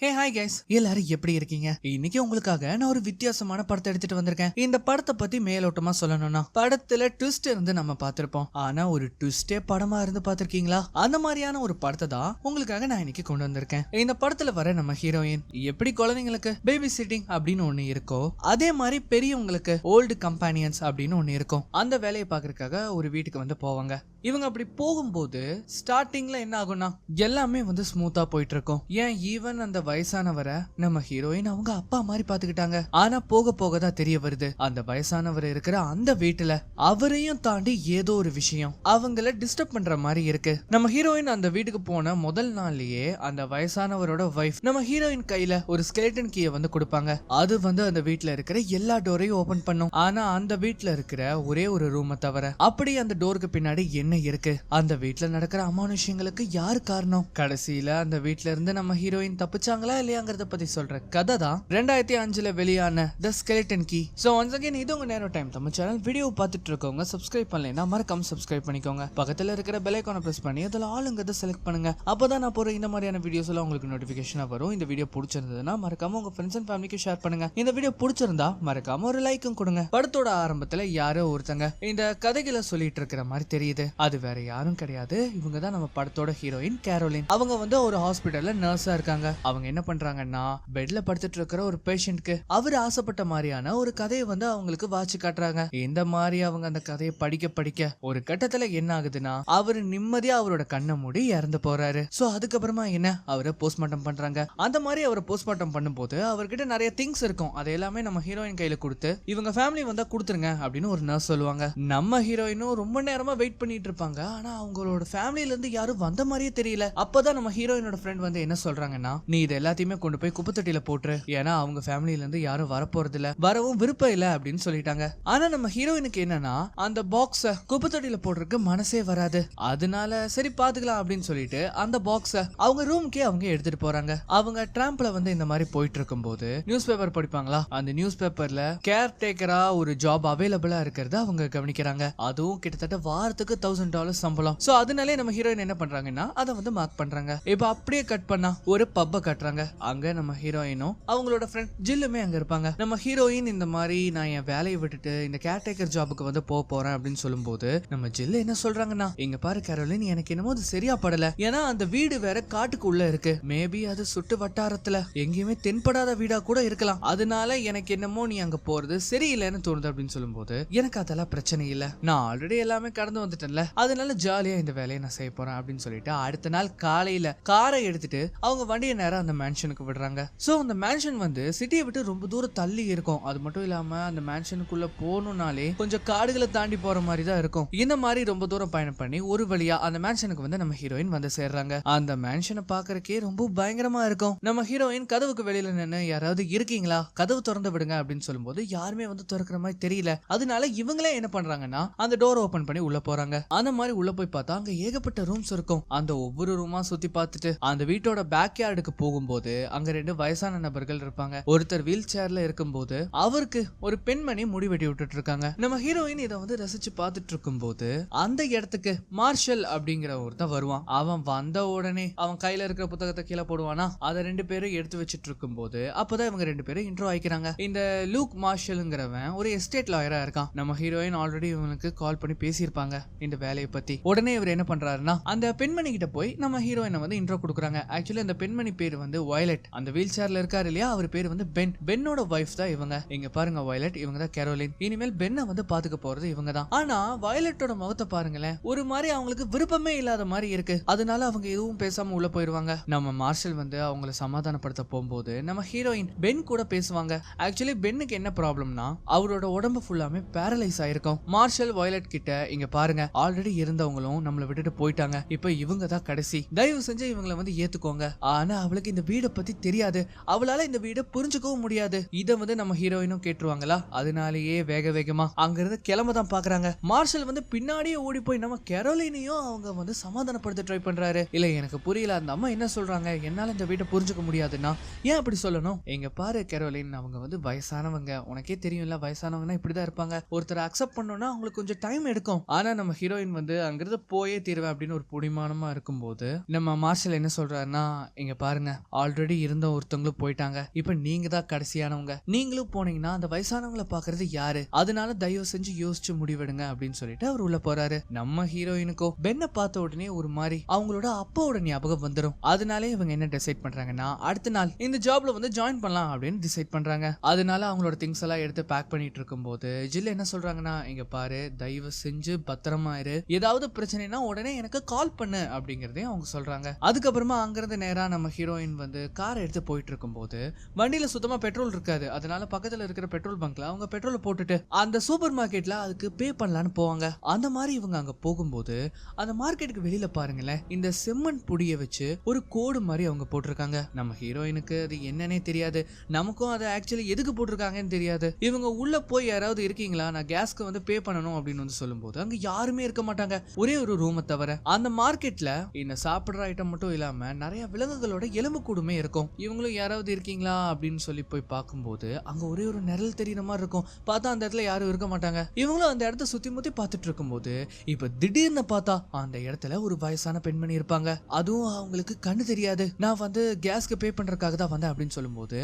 Hey hi guys, எல்லாரும் எப்படி இருக்கீங்க? இன்னைக்கு உங்களுக்காக நான் ஒரு வித்தியாசமான படத்தை எடுத்துட்டு வந்திருக்கேன். இந்த படத்தை பத்தி மேலோட்டமா சொல்லணும்னா, படத்துல ட்விஸ்ட் இருந்து நம்ம பார்த்திருப்போம். ஆனா ஒரு ட்விஸ்டே படமா இருந்து பார்த்திருக்கீங்களா? அந்த மாதிரியான ஒரு படத்தை தான் உங்களுக்காக நான் இன்னைக்கு கொண்டு வந்திருக்கேன். இந்த படத்துல வர நம்ம ஹீரோயின் எப்படி குழந்தைங்களுக்கு பேபி சிட்டிங் அப்படின்னு ஒண்ணு இருக்கோ, அதே மாதிரி பெரியவங்களுக்கு ஓல்டு கம்பானியன்ஸ் அப்படின்னு ஒண்ணு இருக்கும். அந்த வேலையை பாக்குறதுக்காக ஒரு வீட்டுக்கு வந்து போவாங்க. இவங்க அப்படி போகும்போது ஸ்டார்டிங்ல என்ன ஆகும்னா எல்லாமே வந்து ஸ்மூத்தா போயிட்டு இருக்கும். ஏன் ஈவன் அந்த வயசானவரை நம்ம ஹீரோயின் அவங்க அப்பா மாதிரி பாத்துக்கிட்டாங்க. ஆனா போக போக தான் தெரிய வருது, அந்த வயசானவர் இருக்கிற அந்த வீட்டுல அவரையும் தாண்டி ஏதோ ஒரு விஷயம் அவங்கள டிஸ்டர்ப் பண்ற மாதிரி இருக்கு. நம்ம ஹீரோயின் அந்த வீட்டுக்கு போன முதல் நாள்லயே அந்த வயசானவரோட வைஃப் நம்ம ஹீரோயின் கையில ஒரு ஸ்கெலிட்டன் கீயை வந்து கொடுப்பாங்க. அது வந்து அந்த வீட்டுல இருக்கிற எல்லா டோரையும் ஓபன் பண்ணும். ஆனா அந்த வீட்டுல இருக்கிற ஒரே ஒரு ரூமை தவிர அப்படி அந்த டோருக்கு பின்னாடி என்ன இருக்கு, அந்த வீட்டுல நடக்கிற அமானுஷ்யங்களுக்கு யாரு காரணம், கடைசியில அந்த வீட்டுல இருந்து நம்ம ஹீரோயின் தப்பிச்சாங்களா இல்லையாங்கிறத பத்தி சொல்ற கதை தான் 2005 வெளியான the skeleton key. So once again இது உங்க நேரோ டைம் தமிழ் சேனல். வீடியோ பார்த்துட்டு இருக்கவங்க சப்ஸ்கிரைப் பண்ணலைன்னா மறக்காம சப்ஸ்கிரைப் பண்ணிக்கோங்க. பக்கத்துல இருக்கிற பெல் ஐகானை பிரஸ் பண்ணி அதுல ஆளுங்கிறத செலக்ட் பண்ணுங்க. அப்பதான் நான் போற இந்த மாதிரியான வீடியோஸ் எல்லாம் உங்களுக்கு நோட்டிபிகேஷனா வரும். இந்த வீடியோ பிடிச்சிருந்ததுன்னா மறக்காம உங்க ஃப்ரெண்ட்ஸ் அண்ட் ஃபேமிலிக்கு ஷேர் பண்ணுங்க. இந்த வீடியோ பிடிச்சிருந்தா மறக்காம ஒரு லைக்கும் கொடுங்க. படத்தோட ஆரம்பத்துல யாரோ ஒருத்தங்க இந்த கதைகளை சொல்லிட்டு இருக்கிற மாதிரி தெரியுது. அது வேற யாரும் கிடையாது, இவங்க தான் நம்ம படத்தோட ஹீரோயின் கேரோலின். அவங்க வந்து ஒரு ஹாஸ்பிடல்ல நர்ஸா இருக்காங்க. அவங்க என்ன பண்றாங்கன்னா பெட்ல படுத்துட்டு இருக்கிற ஒரு பேஷண்ட்க்கு அவர் ஆசைப்பட்ட மாதிரியான ஒரு கதையை வந்து அவங்களுக்கு வாட்சி காட்டுறாங்க. இந்த மாதிரி அவங்க அந்த கதையை படிக்க படிக்க ஒரு கட்டத்துல என்ன ஆகுதுன்னா அவரு நிம்மதியா அவரோட கண்ணை மூடி இறந்து போறாரு. சோ அதுக்கப்புறமா என்ன அவரை போஸ்ட்மார்ட்டம் பண்றாங்க. அந்த மாதிரி அவரை போஸ்ட்மார்ட்டம் பண்ணும்போது அவர்கிட்ட நிறைய திங்ஸ் இருக்கும். அது எல்லாமே நம்ம ஹீரோயின் கையில கொடுத்து இவங்க ஃபேமிலி வந்தா கொடுத்துருங்க அப்படின்னு ஒரு நர்ஸ் சொல்லுவாங்க. நம்ம ஹீரோயினும் ரொம்ப நேரமா வெயிட் பண்ணிட்டு இருப்பாங்க. ஆனா அவங்களோட ஃபேமிலில இருந்து யாரும் வந்த மாதிரியே தெரியல. அப்பதான் நம்ம ஹீரோயினோட ஃப்ரெண்ட் வந்து என்ன சொல்றாங்கன்னா, நீ இது எல்லாத்தையுமே கொண்டு போய் குப்பைத்தொட்டியில போட்டுரு, ஏன்னா அவங்க ஃபேமிலில இருந்து யாரும் வரப்போறது இல்ல, வரவும் விருப்பம் இல்ல அப்படின்னு சொல்லிட்டாங்க. ஆனா நம்ம ஹீரோயினுக்கு என்னன்னா அந்த பாக்ஸ குப்பைத்தொட்டியில போடுறதுக்கு மனசே வராது. அதனால சரி பாத்துக்கலாம் அப்படின்னு சொல்லிட்டு அந்த பாக்ஸ அவங்க ரூம்க்கே அவங்க எடுத்துட்டு போறாங்க. அவங்க டிராம்ப்ல வந்து இந்த மாதிரி போயிட்டு இருக்கும் போது நியூஸ் பேப்பர் படிப்பாங்களா, அந்த நியூஸ் பேப்பர்ல கேர் டேக்கரா ஒரு ஜாப் அவைலபிளா இருக்கிறது அவங்க கவனிக்கிறாங்க. அதுவும் கிட்டத்தட்ட வாரத்துக்கு $1000 சம்பளம். சோ அதனாலே நம்ம ஹீரோயின் என்ன பண்றாங்கன்னா அதை வந்து மார்க் பண்றாங்க. இப்ப அப்படியே கட் பண்ணா ஒரு பப்ப கட்டுறாங்க. அங்க நம்ம ஹீரோயினும் அவங்களோட ஃப்ரெண்ட் ஜில்லுமே அங்க இருப்பாங்க. நம்ம ஹீரோயின் இந்த மாதிரி நான் என் வேலையை விட்டுட்டு இந்த கேர்டேக்கர் ஜாபுக்கு வந்து போறேன் அப்படின்னு சொல்லும்போது நம்ம ஜில்லு என்ன சொல்றாங்கன்னா, இங்க பாரு கேரோலின், எனக்கு என்னமோ அது சரியா படல. ஏன்னா அந்த வீடு வேற காட்டுக்குள்ள இருக்கு. மேபி அது சுட்டு வட்டாரத்துல எங்கேயுமே தென்படாத வீடா கூட இருக்கலாம். அதனால எனக்கு என்னமோ நீ அங்க போறது சரியில்லைன்னு தோணுது அப்படின்னு சொல்லும்போது எனக்கு அதெல்லாம் பிரச்சனை இல்ல, நான் ஆல்ரெடி எல்லாமே கடந்து வந்துட்டேன்ல, அதனால ஜாலியா இந்த வேலையை நான் செய்ய போறேன் அப்படின்னு சொல்லிட்டு அடுத்த நாள் காலையில காரை எடுத்துட்டு அவங்க வண்டியை நேரம் அந்த மேன்ஷனுக்கு விடுறாங்க. சோ அந்த மேன்ஷன் வந்து சிட்டியை விட்டு ரொம்ப தூரம் தள்ளி இருக்கும். அது மட்டும் இல்லாம அந்த மேன்ஷனுக்குள்ள போகணும்னாலே கொஞ்சம் காடுகளை தாண்டி போற மாதிரி தான் இருக்கும். இந்த மாதிரி ரொம்ப தூரம் பயணம் பண்ணி ஒரு வழியா அந்த மேன்ஷனுக்கு வந்து நம்ம ஹீரோயின் வந்து சேர்றாங்க. அந்த மேன்ஷனை பாக்குறதுக்கே ரொம்ப பயங்கரமா இருக்கும். நம்ம ஹீரோயின் கதவுக்கு வெளியில நின்று யாராவது இருக்கீங்களா, கதவு திறந்து விடுங்க அப்படின்னு சொல்லும்போது யாருமே வந்து திறக்கிற மாதிரி தெரியல. அதனால இவங்களே என்ன பண்றாங்கன்னா அந்த டோர் ஓபன் பண்ணி உள்ள போறாங்க. அந்த மாதிரி உள்ள போய் பார்த்தா அங்க ஏகப்பட்ட ரூம்ஸ் இருக்கும். அந்த ஒவ்வொரு ரூமா சுத்தி பார்த்துட்டு அந்த வீட்டோட பேக் யார்டுக்கு போகும்போது அங்க 2 வயசான நபர்கள் இருப்பாங்க. ஒருத்தர் வீல் சேர்ல இருக்கும்போது அவருக்கு ஒரு பெண்மணி முடி வெட்டி விட்டுட்டு இருக்காங்க. நம்ம ஹீரோயின் இதை வந்து ரசிச்சு பார்த்துட்டு இருக்கும் போது அந்த இடத்துக்கு மார்ஷல் அப்படிங்கிற ஒருத்தன் வருவான். அவன் வந்த உடனே அவன் கையில இருக்கிற புத்தகத்தை கீழே போடுவானா, அதை 2 பேரும் எடுத்து வச்சிட்டு இருக்கும் போது அப்பதான் இவங்க 2 பேரும் இன்ட்ரோ ஆயிக்கிறாங்க. இந்த லூக் மார்ஷல்ங்கிறவன் ஒரு எஸ்டேட் லாயரா இருக்கான். நம்ம ஹீரோயின் ஆல்ரெடி இவனுக்கு கால் பண்ணி பேசியிருப்பாங்க இந்த வேலையை பத்தி. உடனே இவர் என்ன பண்றாருன்னா அந்த பெண்மணி கிட்ட போய் நம்ம ஹீரோயினை வந்து இன்ட்ரோ கொடுக்குறாங்க. ஆக்சுவலி அந்த பெண்மணி பேர் வந்து வயலட். அந்த வீல் சேர்ல இருக்காரு இல்லையா, அவர் பேர் வந்து பென். பென்னோட வைஃப் தான் இவங்க. இங்க பாருங்க வயலட், இவங்க தான் கேரோலின். இனிமேல் பென்னை வந்து பாத்துக்க போறது இவங்க தான். ஆனா வயலட்டோட முகத்தை பாருங்களேன், ஒரு மாதிரி அவங்களுக்கு விருப்பமே இல்லாத மாதிரி இருக்கு. அதனால அவங்க எதுவும் பேசாம உள்ள போயிருவாங்க. நம்ம மார்ஷல் வந்து அவங்கள சமாதானப்படுத்த போகும்போது நம்ம ஹீரோயின் பென் கூட பேசுவாங்க. ஆக்சுவலி பென்னுக்கு என்ன ப்ராப்ளம்னா அவரோட உடம்பு ஃபுல்லாமே பேரலைஸ் ஆயிருக்கும். மார்ஷல் வயலட் கிட்ட இங்க பாருங்க, ஆல்ரெடி இருந்தவங்களும் நம்மளை விட்டுட்டு போயிட்டாங்க, இப்ப இவங்க தான் கடைசி, தயவு செஞ்சு இவங்களை வந்து ஏத்துக்கோங்க. ஆனா அவளுக்கு இந்த வீடை பத்தி தெரியாது, அவளால இந்த வீடை புரிஞ்சுக்கவும் முடியாது. இதை வந்து நம்ம ஹீரோயினும் கேட்டுருவாங்களா, அதனாலேயே வேக வேகமா அங்கிருந்து கிளம்ப தான் பாக்குறாங்க. மார்ஷல் வந்து பின்னாடியே ஓடி போய் நம்ம கேரோலினையும் அவங்க வந்து சமாதானப்படுத்த ட்ரை பண்றாரு. இல்ல எனக்கு புரியல, அந்த அம்மா என்ன சொல்றாங்க, என்னால இந்த வீட்டை புரிஞ்சுக்க முடியாதுன்னா ஏன் அப்படி சொல்லணும், எங்க பாரு கேரோலின், அவங்க வந்து வயசானவங்க, உனக்கே தெரியும்ல வயசானவங்கன்னா இப்படிதான் இருப்பாங்க, ஒருத்தர் அக்செப்ட் பண்ணோம்னா அவங்களுக்கு கொஞ்சம் டைம் எடுக்கும். ஆனா நம்ம ஹீரோயின் வந்து அங்கிருந்து போயே தீர்வேன் அப்படின்னு ஒரு புடிமானமா இருக்கும்போது நம்ம மார்ஷல் என்ன சொல்றாருன்னா, இங்க பாருங்க ஆல்ரெடி இருந்த ஒருத்தவங்களும் போயிட்டாங்க, இப்ப நீங்க தான் கடைசியானவங்க, நீங்களும் போனீங்கன்னா அந்த வயசானவங்களை பாக்குறது யாரு, அதனால தயவு செஞ்சு யோசிச்சு முடிவெடுங்க அப்படின்னு சொல்லிட்டு அவர் உள்ள போறாரு. நம்ம ஹீரோயினுக்கோ பென்னை பார்த்த உடனே ஒரு மாதிரி அவங்களோட அப்பாவோட ஞாபகம் வந்துடும். அதனாலே இவங்க என்ன டிசைட் பண்றாங்கன்னா அடுத்த நாள் இந்த ஜாப்ல வந்து ஜாயின் பண்ணலாம் அப்படின்னு டிசைட் பண்றாங்க. அதனால அவங்களோட திங்ஸ் எல்லாம் எடுத்து பேக் பண்ணிட்டு இருக்கும் போது ஜில் என்ன சொல்றாங்கன்னா, இங்க பாரு, தயவு செஞ்சு பத்திரமா இரு, ஏதாவது பிரச்சனைனா உடனே எனக்கு கால் பண்ணு அப்படிங்கறதையும் அவங்க சொல்றாங்க. அதுக்கப்புறமா அங்கிருந்து நேரா நம்ம ஹீரோயின் வந்து கார் எடுத்து போயிட்டு இருக்கும் போது வண்டியில சுத்தமா பெட்ரோல் இருக்காது. அதனால பக்கத்துல இருக்கிற பெட்ரோல் பங்க்ல அவங்க பெட்ரோல் போட்டுட்டு அந்த சூப்பர் மார்க்கெட்ல அதுக்கு பே பண்ணலான்னு போவாங்க. அந்த மாதிரி இவங்க அங்க போகும்போது அந்த மார்க்கெட்டுக்கு வெளியில பாருங்களேன், இந்த செம்மண் பொடிய வச்சு ஒரு கோடு மாதிரி அவங்க போட்டிருக்காங்க. நம்ம ஹீரோயினுக்கு அது என்னன்னே தெரியாது, நமக்கும் அதை ஆக்சுவலி எதுக்கு போட்டிருக்காங்கன்னு தெரியாது. இவங்க உள்ள போய் யாராவது இருக்கீங்களா, நான் கேஸ்க்கு வந்து பே பண்ணணும் அப்படின்னு வந்து சொல்லும்போது அங்க யாருமே இருக்க மாட்டாங்க, ஒரே ஒரு ரூமை தவிர. அந்த மார்க்கெட்ல இந்த சாப்பிடுற ஐட்டம் மட்டும் இல்லாம நிறைய விலங்குகளோட எலும்பு கூடுமே இருக்கும். இவங்களும் யாராவது இருக்கீங்களா அப்படின்னு சொல்லி போய் பார்க்கும்போது அங்க ஒரே ஒரு நிழல் தெரியுற மாதிரி இருக்கும். பார்த்தா அந்த இடத்துல யாரும் இருக்க மாட்டாங்க. இவங்களும் அந்த இடத்த சுத்தி முத்தி பார்த்துட்டு இருக்கும்போது இப்ப திடீர்னு பார்த்தா அந்த இடத்துல ஒரு வயசான பெண்மணி இருப்பாங்க. அதுவும் அவங்களுக்கு கண்ணு தெரியாது. நான் வந்து கேஸ்க்கு பே பண்றதுக்காக தான் வந்தேன் அப்படின்னு சொல்லும்போது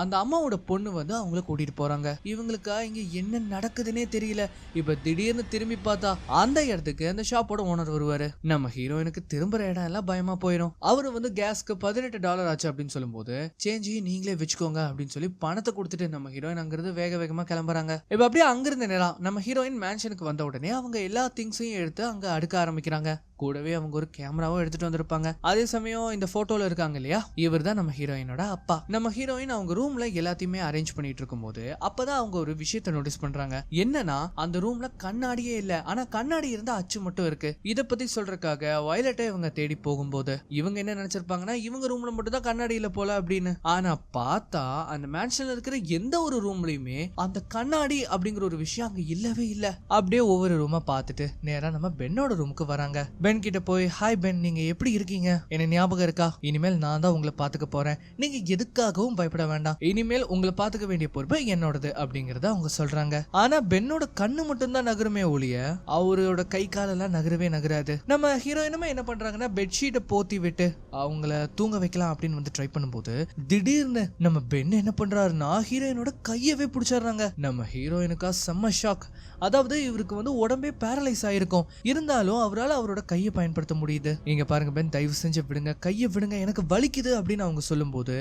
அந்த அம்மாவோட பொண்ணு வந்து அவங்கள கூட்டிட்டு போறாங்க. இவங்களுக்கா இங்க என்ன நடக்குதுன்னே தெரியல. இப்ப திடீர்னு திரும்பி பார்த்தா அந்த இடத்துக்கு அந்த ஷாப்போட ஓனர் வருவாரு. நம்ம ஹீரோயினுக்கு திரும்புற இடம் எல்லாம் பயமா போயிடும். அவரு வந்து கேஸ்க்கு $18 ஆச்சு அப்படின்னு சொல்லும்போது சேஞ்சையும் நீங்களே வச்சுக்கோங்க அப்படின்னு சொல்லி பணத்தை கொடுத்துட்டு நம்ம ஹீரோயின் அங்கிருந்து வேக வேகமா கிளம்புறாங்க. இப்ப அப்படியே அங்கிருந்த நேரம் நம்ம ஹீரோயின் மேன்ஷனுக்கு வந்த உடனே அவங்க எல்லா திங்ஸையும் எடுத்து அங்க அடுக்க ஆரம்பிக்கிறாங்க. கூடவே அவங்க ஒரு கேமராவும் எடுத்துட்டு வந்திருப்பாங்க. அதே சமயம் இந்த போட்டோல இருக்காங்க இல்லையா, இவர் தான் நம்ம ஹீரோயினோட அப்பா. நம்ம ஹீரோயின் அவங்க ரூம்ல எல்லாத்தையுமே அரேஞ்ச் பண்ணிட்டு இருக்கும் போது அப்பதான் அவங்க ஒரு விஷயத்தை நோட்டீஸ் பண்றாங்க. என்னன்னா அந்த ரூம்ல கண்ணாடியே இல்ல, ஆனா கண்ணாடி இருந்தா அச்சு மட்டும் இருக்கு. இத பத்தி சொல்றதுக்காக வயலட்டை இவங்க தேடி போகும்போது இவங்க என்ன நினைச்சிருப்பாங்கன்னா இவங்க ரூம்ல மட்டும் தான் கண்ணாடி இல்ல போல அப்படின்னு. ஆனா பார்த்தா அந்த மேன்ஷன்ல இருக்கிற எந்த ஒரு ரூம்லயுமே அந்த கண்ணாடி அப்படிங்கிற ஒரு விஷயம் அங்க இல்லவே இல்ல. அப்படியே ஒவ்வொரு ரூமா பார்த்துட்டு நேரா நம்ம பென்னோட ரூமுக்கு வராங்க. பென் கிட்ட போய், ஹாய் பென், நீங்க எப்படி இருக்கீங்க, என்ன ஞாபகம் இருக்கா, இனிமேல் நான் தான் உங்களை பாத்துக்க போறேன், நீங்க எதுக்காகவும் பயப்பட வேண்டாம், இனிமேல் உங்களை பாத்துக்க வேண்டிய பொறுப்பு என்னோடது அப்படிங்கறத அவங்க சொல்றாங்க. ஆனா பென்னோட கண்ணு மட்டும் தான் நகருமே ஒழிய அவரோட கை காலெல்லாம் நகரவே நகராது. நம்ம ஹீரோயினுமே என்ன பண்றாங்கன்னா பெட்ஷீட்டை போத்தி விட்டு அவங்கள தூங்க வைக்கலாம் அப்படின்னு வந்து ட்ரை பண்ணும்போது திடீர்னு நம்ம பென் என்ன பண்றாருன்னா ஹீரோயினோட கையவே பிடிச்சிடுறாங்க. நம்ம ஹீரோயினுக்கா செம்ம ஷாக். அதாவது இவருக்கு வந்து உடம்பே பேரலைஸ் ஆயிருக்கும், இருந்தாலும் அவரால் அவரோட கையை பயன்படுத்த முடியுது. நீங்க பாருங்க பென், தயவு செஞ்சு விடுங்க, கையை விடுங்க, எனக்கு வலிக்குது அப்படின்னு அவங்க சொல்லும்போது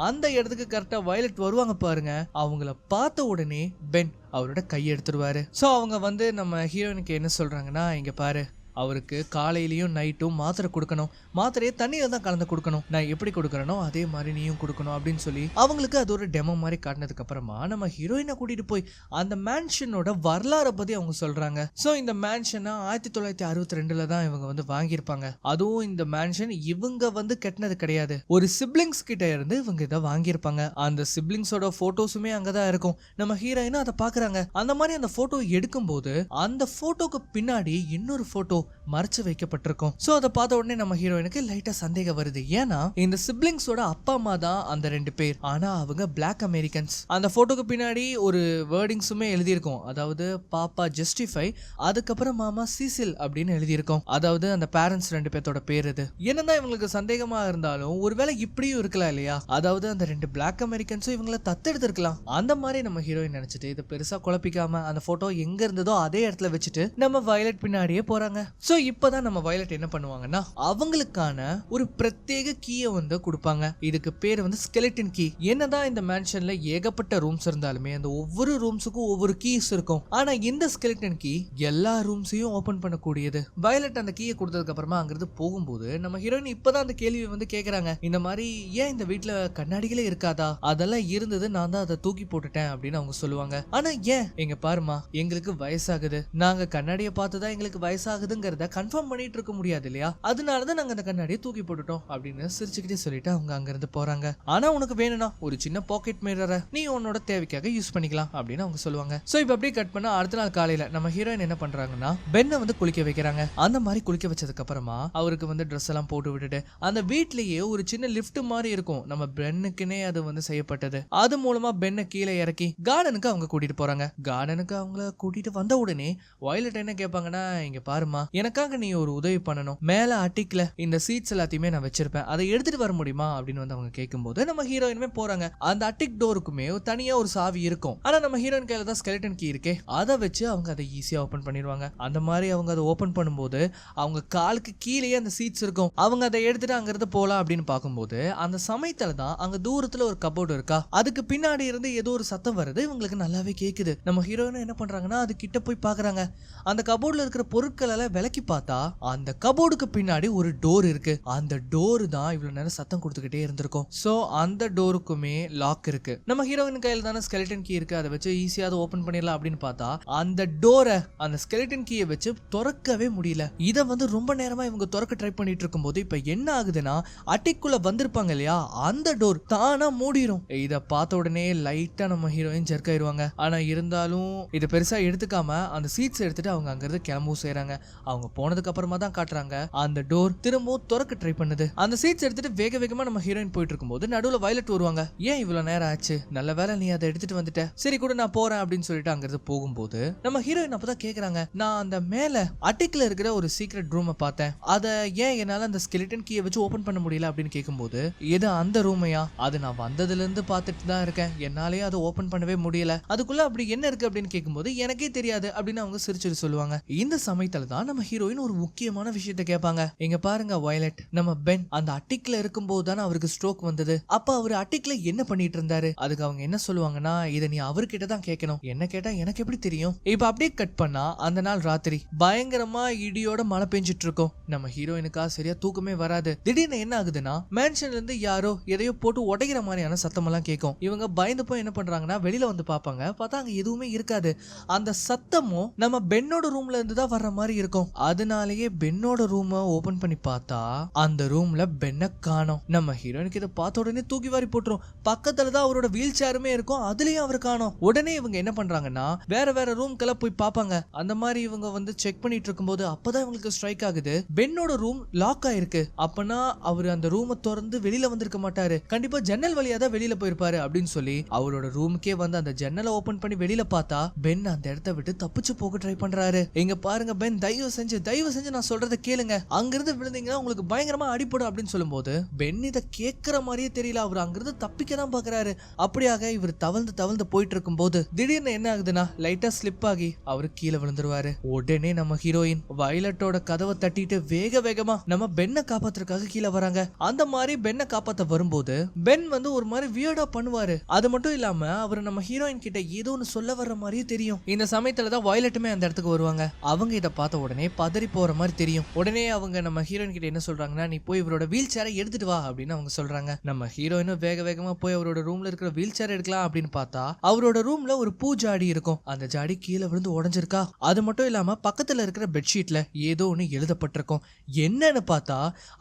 அந்த இடத்துக்கு கரெக்டா வயலட் வருவாங்க பாருங்க. அவங்கள பார்த்த உடனே பென் அவரோட கையை எடுத்துருவாரு. சோ அவங்க வந்து நம்ம ஹீரோயினுக்கு என்ன சொல்றாங்கன்னா, இங்க பாரு, அவருக்கு காலையிலயும் நைட்டும் மாத்திரை கொடுக்கணும், மாத்திரையை தண்ணியில தான் கலந்து கொடுக்கணும், நான் எப்படி கொடுக்கறனோ அதே மாதிரி நீயும் கொடுக்கணும் அப்படின்னு சொல்லி அவங்களுக்கு அது ஒரு டெமோ மாதிரி காட்டினதுக்கு அப்புறமா நம்ம ஹீரோயினை கூட்டிட்டு போய் அந்த மேன்ஷனோட வரலாறை பத்தி அவங்க சொல்றாங்க. சோ இந்த மேன்ஷனை 1962 தான் இவங்க வந்து வாங்கியிருப்பாங்க. அதுவும் இந்த மேன்ஷன் இவங்க வந்து கட்டினது கிடையாது, ஒரு சிப்ளிங்ஸ் கிட்ட இருந்து இவங்க இதை வாங்கியிருப்பாங்க. அந்த சிப்ளிங்ஸோட போட்டோஸுமே அங்கதான் இருக்கும். நம்ம ஹீரோயினும் அதை பாக்குறாங்க. அந்த மாதிரி அந்த போட்டோ எடுக்கும் போது அந்த போட்டோக்கு பின்னாடி இன்னொரு போட்டோ மறைச்சு வைக்கப்பட்டிருக்கும். சோ அதை பார்த்த உடனே நம்ம ஹீரோயினுக்கு லைட்டா சந்தேகம் வருது. ஏன்னா இந்த சிப்லிங்ஸோட அப்பா அம்மா தான் அந்த 2 பேர், ஆனா அவங்க பிளாக் அமெரிக்கன்ஸ். அந்த போட்டோக்கு பின்னாடி ஒரு வேர்டிங்ஸுமே எழுதியிருக்கும், அதாவது பாப்பா ஜஸ்டிஃபை, அதுக்கப்புறம் மாமா சீசில் அப்படின்னு எழுதியிருக்கும். அதாவது அந்த பேரண்ட்ஸ் 2 பேர்த்தோட பேர் இது. என்னதான் இவங்களுக்கு சந்தேகமா இருந்தாலும் ஒருவேளை இப்படியும் இருக்கலாம் இல்லையா, அதாவது அந்த 2 பிளாக் அமெரிக்கன்ஸும் இவங்களை தத்தெடுத்திருக்கலாம். அந்த மாதிரி நம்ம ஹீரோயின் நினைச்சிட்டு இதை பெருசா குழப்பிக்காம அந்த போட்டோ எங்க இருந்ததோ அதே இடத்துல வச்சுட்டு நம்ம வயலட் பின்னாடியே போறாங்க. சோ இப்பதான் நம்ம வயலட் என்ன பண்ணுவாங்கன்னா அவங்களுக்கான ஒரு பிரத்யேக கீயை வந்து கொடுப்பாங்க. இதுக்கு பேர் வந்து ஸ்கெலிட்டன் கீ. என்னதான் இந்த மேன்ஷன்ல ஏகப்பட்ட ரூம்ஸ் இருந்தாலுமே அந்த ஒவ்வொரு ரூம்ஸுக்கும் ஒவ்வொரு கீஸ் இருக்கும். ஆனா இந்த ஸ்கெலிட்டன் கீ எல்லா ரூம்ஸையும் ஓபன் பண்ணக்கூடியது. வயலட் அந்த கீயை கொடுத்ததுக்கு அப்புறமா அங்கிருந்து போகும்போது நம்ம ஹீரோயின் இப்பதான் அந்த கேள்வியை வந்து கேக்குறாங்க, இந்த மாதிரி ஏன் இந்த வீட்டுல கண்ணாடிகளே இருக்காதா, அதெல்லாம் இருந்தது, நான் தான் அதை தூக்கி போட்டுட்டேன் அப்படின்னு அவங்க சொல்லுவாங்க. ஆனா ஏன், எங்க பாருமா, எங்களுக்கு வயசாகுது, நாங்க கண்ணாடியை பார்த்துதான் எங்களுக்கு வயசாகுதுங்கிறத கன்ஃபார்ம் பண்ணிட்டு இருக்க முடியாது இல்லையா, அதனாலதான் நாங்க அந்த கண்ணாடியை தூக்கி போட்டுட்டோம் அப்படின்னு சிரிச்சுக்கிட்டே சொல்லிட்டு அவங்க அங்கிருந்து போறாங்க. ஆனா உனக்கு வேணும்னா ஒரு சின்ன பாக்கெட் மிரரை நீ உன்னோட தேவைக்காக யூஸ் பண்ணிக்கலாம் அப்படின்னு அவங்க சொல்லுவாங்க. சோ இப்ப அப்படியே கட் பண்ணா அடுத்த நாள் காலையில நம்ம ஹீரோயின் என்ன பண்றாங்கன்னா பென்னை வந்து குளிக்க வைக்கிறாங்க. அந்த மாதிரி குளிக்க வச்சதுக்கு அப்புறமா அவருக்கு வந்து ட்ரெஸ் எல்லாம் போட்டு விட்டுட்டு அந்த வீட்லயே ஒரு சின்ன லிஃப்ட் மாதிரி இருக்கும், நம்ம பென்னுக்குனே அது வந்து செய்யப்பட்டது. அது மூலமா பென்னை கீழே இறக்கி கார்டனுக்கு அவங்க கூட்டிட்டு போறாங்க. கார்டனுக்கு அவங்கள கூட்டிட்டு வந்த உடனே வயலட் என்ன கேட்பாங்கன்னா, இங்க பாருமா, எனக்காக நீ ஒரு உதவி பண்ணணும். மேல அட்டிக்ல இந்த சீட்ஸ் எல்லாத்தையுமே நான் வச்சிருப்பேன், அதை எடுத்துட்டு வர முடியுமா அப்படின்னு வந்து அவங்க கேட்கும்போது நம்ம ஹீரோயினுமே போறாங்க. அந்த அட்டிக் டோருக்குமே தனியா ஒரு சாவி இருக்கும். ஆனா நம்ம ஹீரோயின் கையில தான் ஸ்கெலிட்டன் கீ இருக்கே, அதை வச்சு அவங்க அதை ஈஸியா ஓபன் பண்ணிடுவாங்க. அந்த மாதிரி அவங்க அதை ஓபன் பண்ணும்போது அவங்க காலுக்கு கீழேயே அந்த சீட்ஸ் இருக்கும். அவங்க அதை எடுத்துட்டு அங்கிருந்து போலாம் அப்படின்னு பார்க்கும்போது அந்த சமயத்துல தான் அங்க தூரத்துல ஒரு கபோர்டு இருக்கா, அதுக்கு பின்னாடி இருந்து ஏதோ ஒரு சத்தம் வருது. இவங்களுக்கு நல்லாவே கேக்குது. நம்ம ஹீரோயின் என்ன பண்றாங்கன்னா அது கிட்ட போய் பாக்குறாங்க. அந்த கபோர்ட்ல இருக்கிற பொருட்கள் எல்லாம் விலக்கி பார்த்தா அந்த கபோர்டுக்கு பின்னாடி ஒரு டோர் இருக்கு. அந்த டோர் தான் இவ்வளவு நேரம் சத்தம் கொடுத்துக்கிட்டே இருந்திருக்கும். சோ அந்த டோருக்குமே லாக் இருக்கு. நம்ம ஹீரோயின் கையில தானே ஸ்கெலிட்டன் கீ இருக்கு, அதை வச்சு ஈஸியா அதை ஓபன் பண்ணிடலாம் அப்படின்னு பார்த்தா அந்த டோரை அந்த ஸ்கெலிட்டன் கீயை வச்சு திறக்கவே முடியல. இதை வந்து ரொம்ப நேரமா இவங்க திறக்க ட்ரை பண்ணிட்டு இருக்கும்போது இப்ப என்ன ஆகுதுன்னா அட்டிக்குள்ள வந்திருப்பாங்க இல்லையா, அந்த டோர் தானா மூடிரும். இத பார்த்த உடனே லைட்டா நம்ம ஹீரோயின் ஜெர்க் ஆயிருவாங்க. ஆனா இருந்தாலும் இதை பெருசா எடுத்துக்காம அந்த சீட்ஸ் எடுத்துட்டு அவங்க அங்கிருந்து கிளம்பவும் செய்யறாங்க. அவங்க போனதுக்கு அப்புறமா தான் காட்டுறாங்க அந்த டோர் திரும்பவும் திறக்க ட்ரை பண்ணுது. அந்த சீட்ஸ் எடுத்துட்டு வேக வேகமா நம்ம ஹீரோயின் போயிட்டு இருக்கும்போது நடுவுல வயலட் வருவாங்க. ஏன் இவ்வளவு நேரம் ஆச்சு, நல்ல வேலை நீ அதை எடுத்துட்டு வந்துட்ட, சரி கூட நான் போறேன் அப்படின்னு சொல்லிட்டு அங்கிருந்து போகும்போது நம்ம ஹீரோயின் அப்பதான் கேக்குறாங்க, நான் அந்த மேல அட்டிக்ல இருக்கிற ஒரு சீக்ரெட் ரூமை பார்த்தேன், அதை ஏன் என்னால அந்த ஸ்கெலிட்டன் கீயை வச்சு ஓபன் பண்ண முடியல அப்படின்னு கேட்கும்போது, எது அந்த ரூமையா, அது நான் வந்ததுல இருந்து பார்த்துட்டு தான் இருக்கேன், என்னாலேயே அதை ஓபன் பண்ணவே முடியல, அதுக்குள்ள அப்படி என்ன இருக்கு அப்படின்னு கேட்கும்போது எனக்கே தெரியாது அப்படின்னு அவங்க சிரிச்சிட்டு சொல்லுவாங்க. இந்த சமயத்துல தான் நம்ம ஹீரோயின் ஒரு முக்கியமான விஷயத்த கேட்பாங்க. இங்க பாருங்க வயலட், நம்ம பென் அந்த அட்டிக்ல இருக்கும்போது தானே அவருக்கு ஸ்ட்ரோக் வந்தது, அப்ப அவர் அட்டிக்ல என்ன பண்ணிட்டு இருந்தாரு? அதுக்கு அவங்க என்ன சொல்லுவாங்கன்னா, இதை நீ அவர்கிட்ட தான் கேட்கணும், என்ன கேட்டா எனக்கு எப்படி தெரியும்? இப்ப அப்படியே கட் பண்ணா அந்த நாள் ராத்திரி பயங்கரமா இடியோட மழை பெஞ்சிட்டு இருக்கும். நம்ம ஹீரோயினுக்கா சரியா தூக்கமே வராது. திடீர்னு என்ன ஆகுதுன்னா மேன்ஷன்ல இருந்து யாரோ எதையோ போட்டு உடைக்கிற மாதிரியான சத்தம் எல்லாம் கேட்கும். இவங்க பயந்து போய் என்ன பண்றாங்கன்னா வெளியில வந்து பாப்பாங்க. பார்த்தா அங்க எதுவுமே இருக்காது. அந்த சத்தமும் நம்ம பென்னோட ரூம்ல இருந்து தான் வர்ற மாதிரி இருக்கும். அதனாலேயே பென்னோட ரூமை ஓபன் பண்ணி பார்த்தா அந்த ரூம்ல பென்னை காணோம். நம்ம ஹீரோயினுக்கு இதை பார்த்த உடனே தூக்கி வாரி போட்டுரும். பக்கத்துல தான் அவரோட வீல் சேருமே இருக்கும், அதுலயும் அவர் காணோம். உடனே இவங்க என்ன பண்றாங்கன்னா வேற வேற ரூம்க்கெல்லாம் போய் பாப்பாங்க. அந்த மாதிரி இவங்க வந்து செக் பண்ணிட்டு இருக்கும்போது அப்பதான் இவங்களுக்கு ஸ்ட்ரைக் ஆகுது, பென்னோட ரூம் லாக் ஆயிருக்கு. அப்பனா அவர் அந்த ரூமை திறந்து வெளியில வந்திருக்க மாட்டாரு, கண்டிப்பா ஜன்னல் வழியா தான் வெளியில போயிருப்பாரு அப்படின்னு சொல்லி அவரோட ரூமுக்கே வந்து அந்த ஜன்னலை ஓபன் பண்ணி வெளியில பார்த்தா பென் அந்த இடத்த விட்டு தப்பிச்சு போக ட்ரை பண்றாரு. இங்க பாருங்க பென், தயவு செஞ்சு நான் சொல்றதை கேளுங்க, அங்கிருந்து விழுந்தீங்கன்னா உங்களுக்கு பயங்கரமா அடிப்படும் அப்படின்னு சொல்லும்போது பென் இதை கேட்கிற மாதிரியே தெரியல. அவர் அங்கிருந்து தப்பிக்க தான் பாக்குறாரு. அப்படியாக இவர் தவழ்ந்து போயிட்டு இருக்கும் போது திடீர்னு என்ன ஆகுதுன்னா லைட்டா ஸ்லிப் ஆகி அவரு கீழே விழுந்துருவாரு. உடனே நம்ம ஹீரோயின் வயலட்டோட கதவை தட்டிட்டு வேக வேகமா நம்ம பென்னை காப்பாத்துறதுக்காக கீழே வராங்க. அந்த மாதிரி பென்னை காப்பாத்த வரும்போது பென் வந்து ஒரு மாதிரி வியர்டா பண்ணுவாரு. அது மட்டும் இல்லாம அவர் நம்ம ஹீரோயின் கிட்ட ஏதோ ஒன்னு சொல்ல வர்ற மாதிரியே தெரியும். இந்த சமயத்துலதான் வயலட்டுமே அந்த இடத்துக்கு வருவாங்க. அவங்க இதை பார்த்த உடனே பதறி போற மாதிரி தெரியும். உடனே அவங்க நம்ம ஹீரோயின் கிட்ட என்ன சொல்றாங்கன்னா, நீ போய் இவரோட வீல் சேரை எடுத்துட்டு வா அப்படின்னு அவங்க சொல்றாங்க. நம்ம ஹீரோயினும் வேக வேகமா போய் அவரோட ரூம்ல இருக்கிற வீல் சேர் எடுக்கலாம் அப்படின்னு பார்த்தா அவரோட ரூம்ல ஒரு பூ ஜாடி இருக்கும். அந்த ஜாடி கீழே விழுந்து உடைஞ்சிருக்கா. அது மட்டும் இல்லாம பக்கத்துல இருக்கிற பெட்ஷீட்ல ஏதோ ஒன்னு எழுதப்பட்டிருக்கும். என்னன்னு பார்த்தா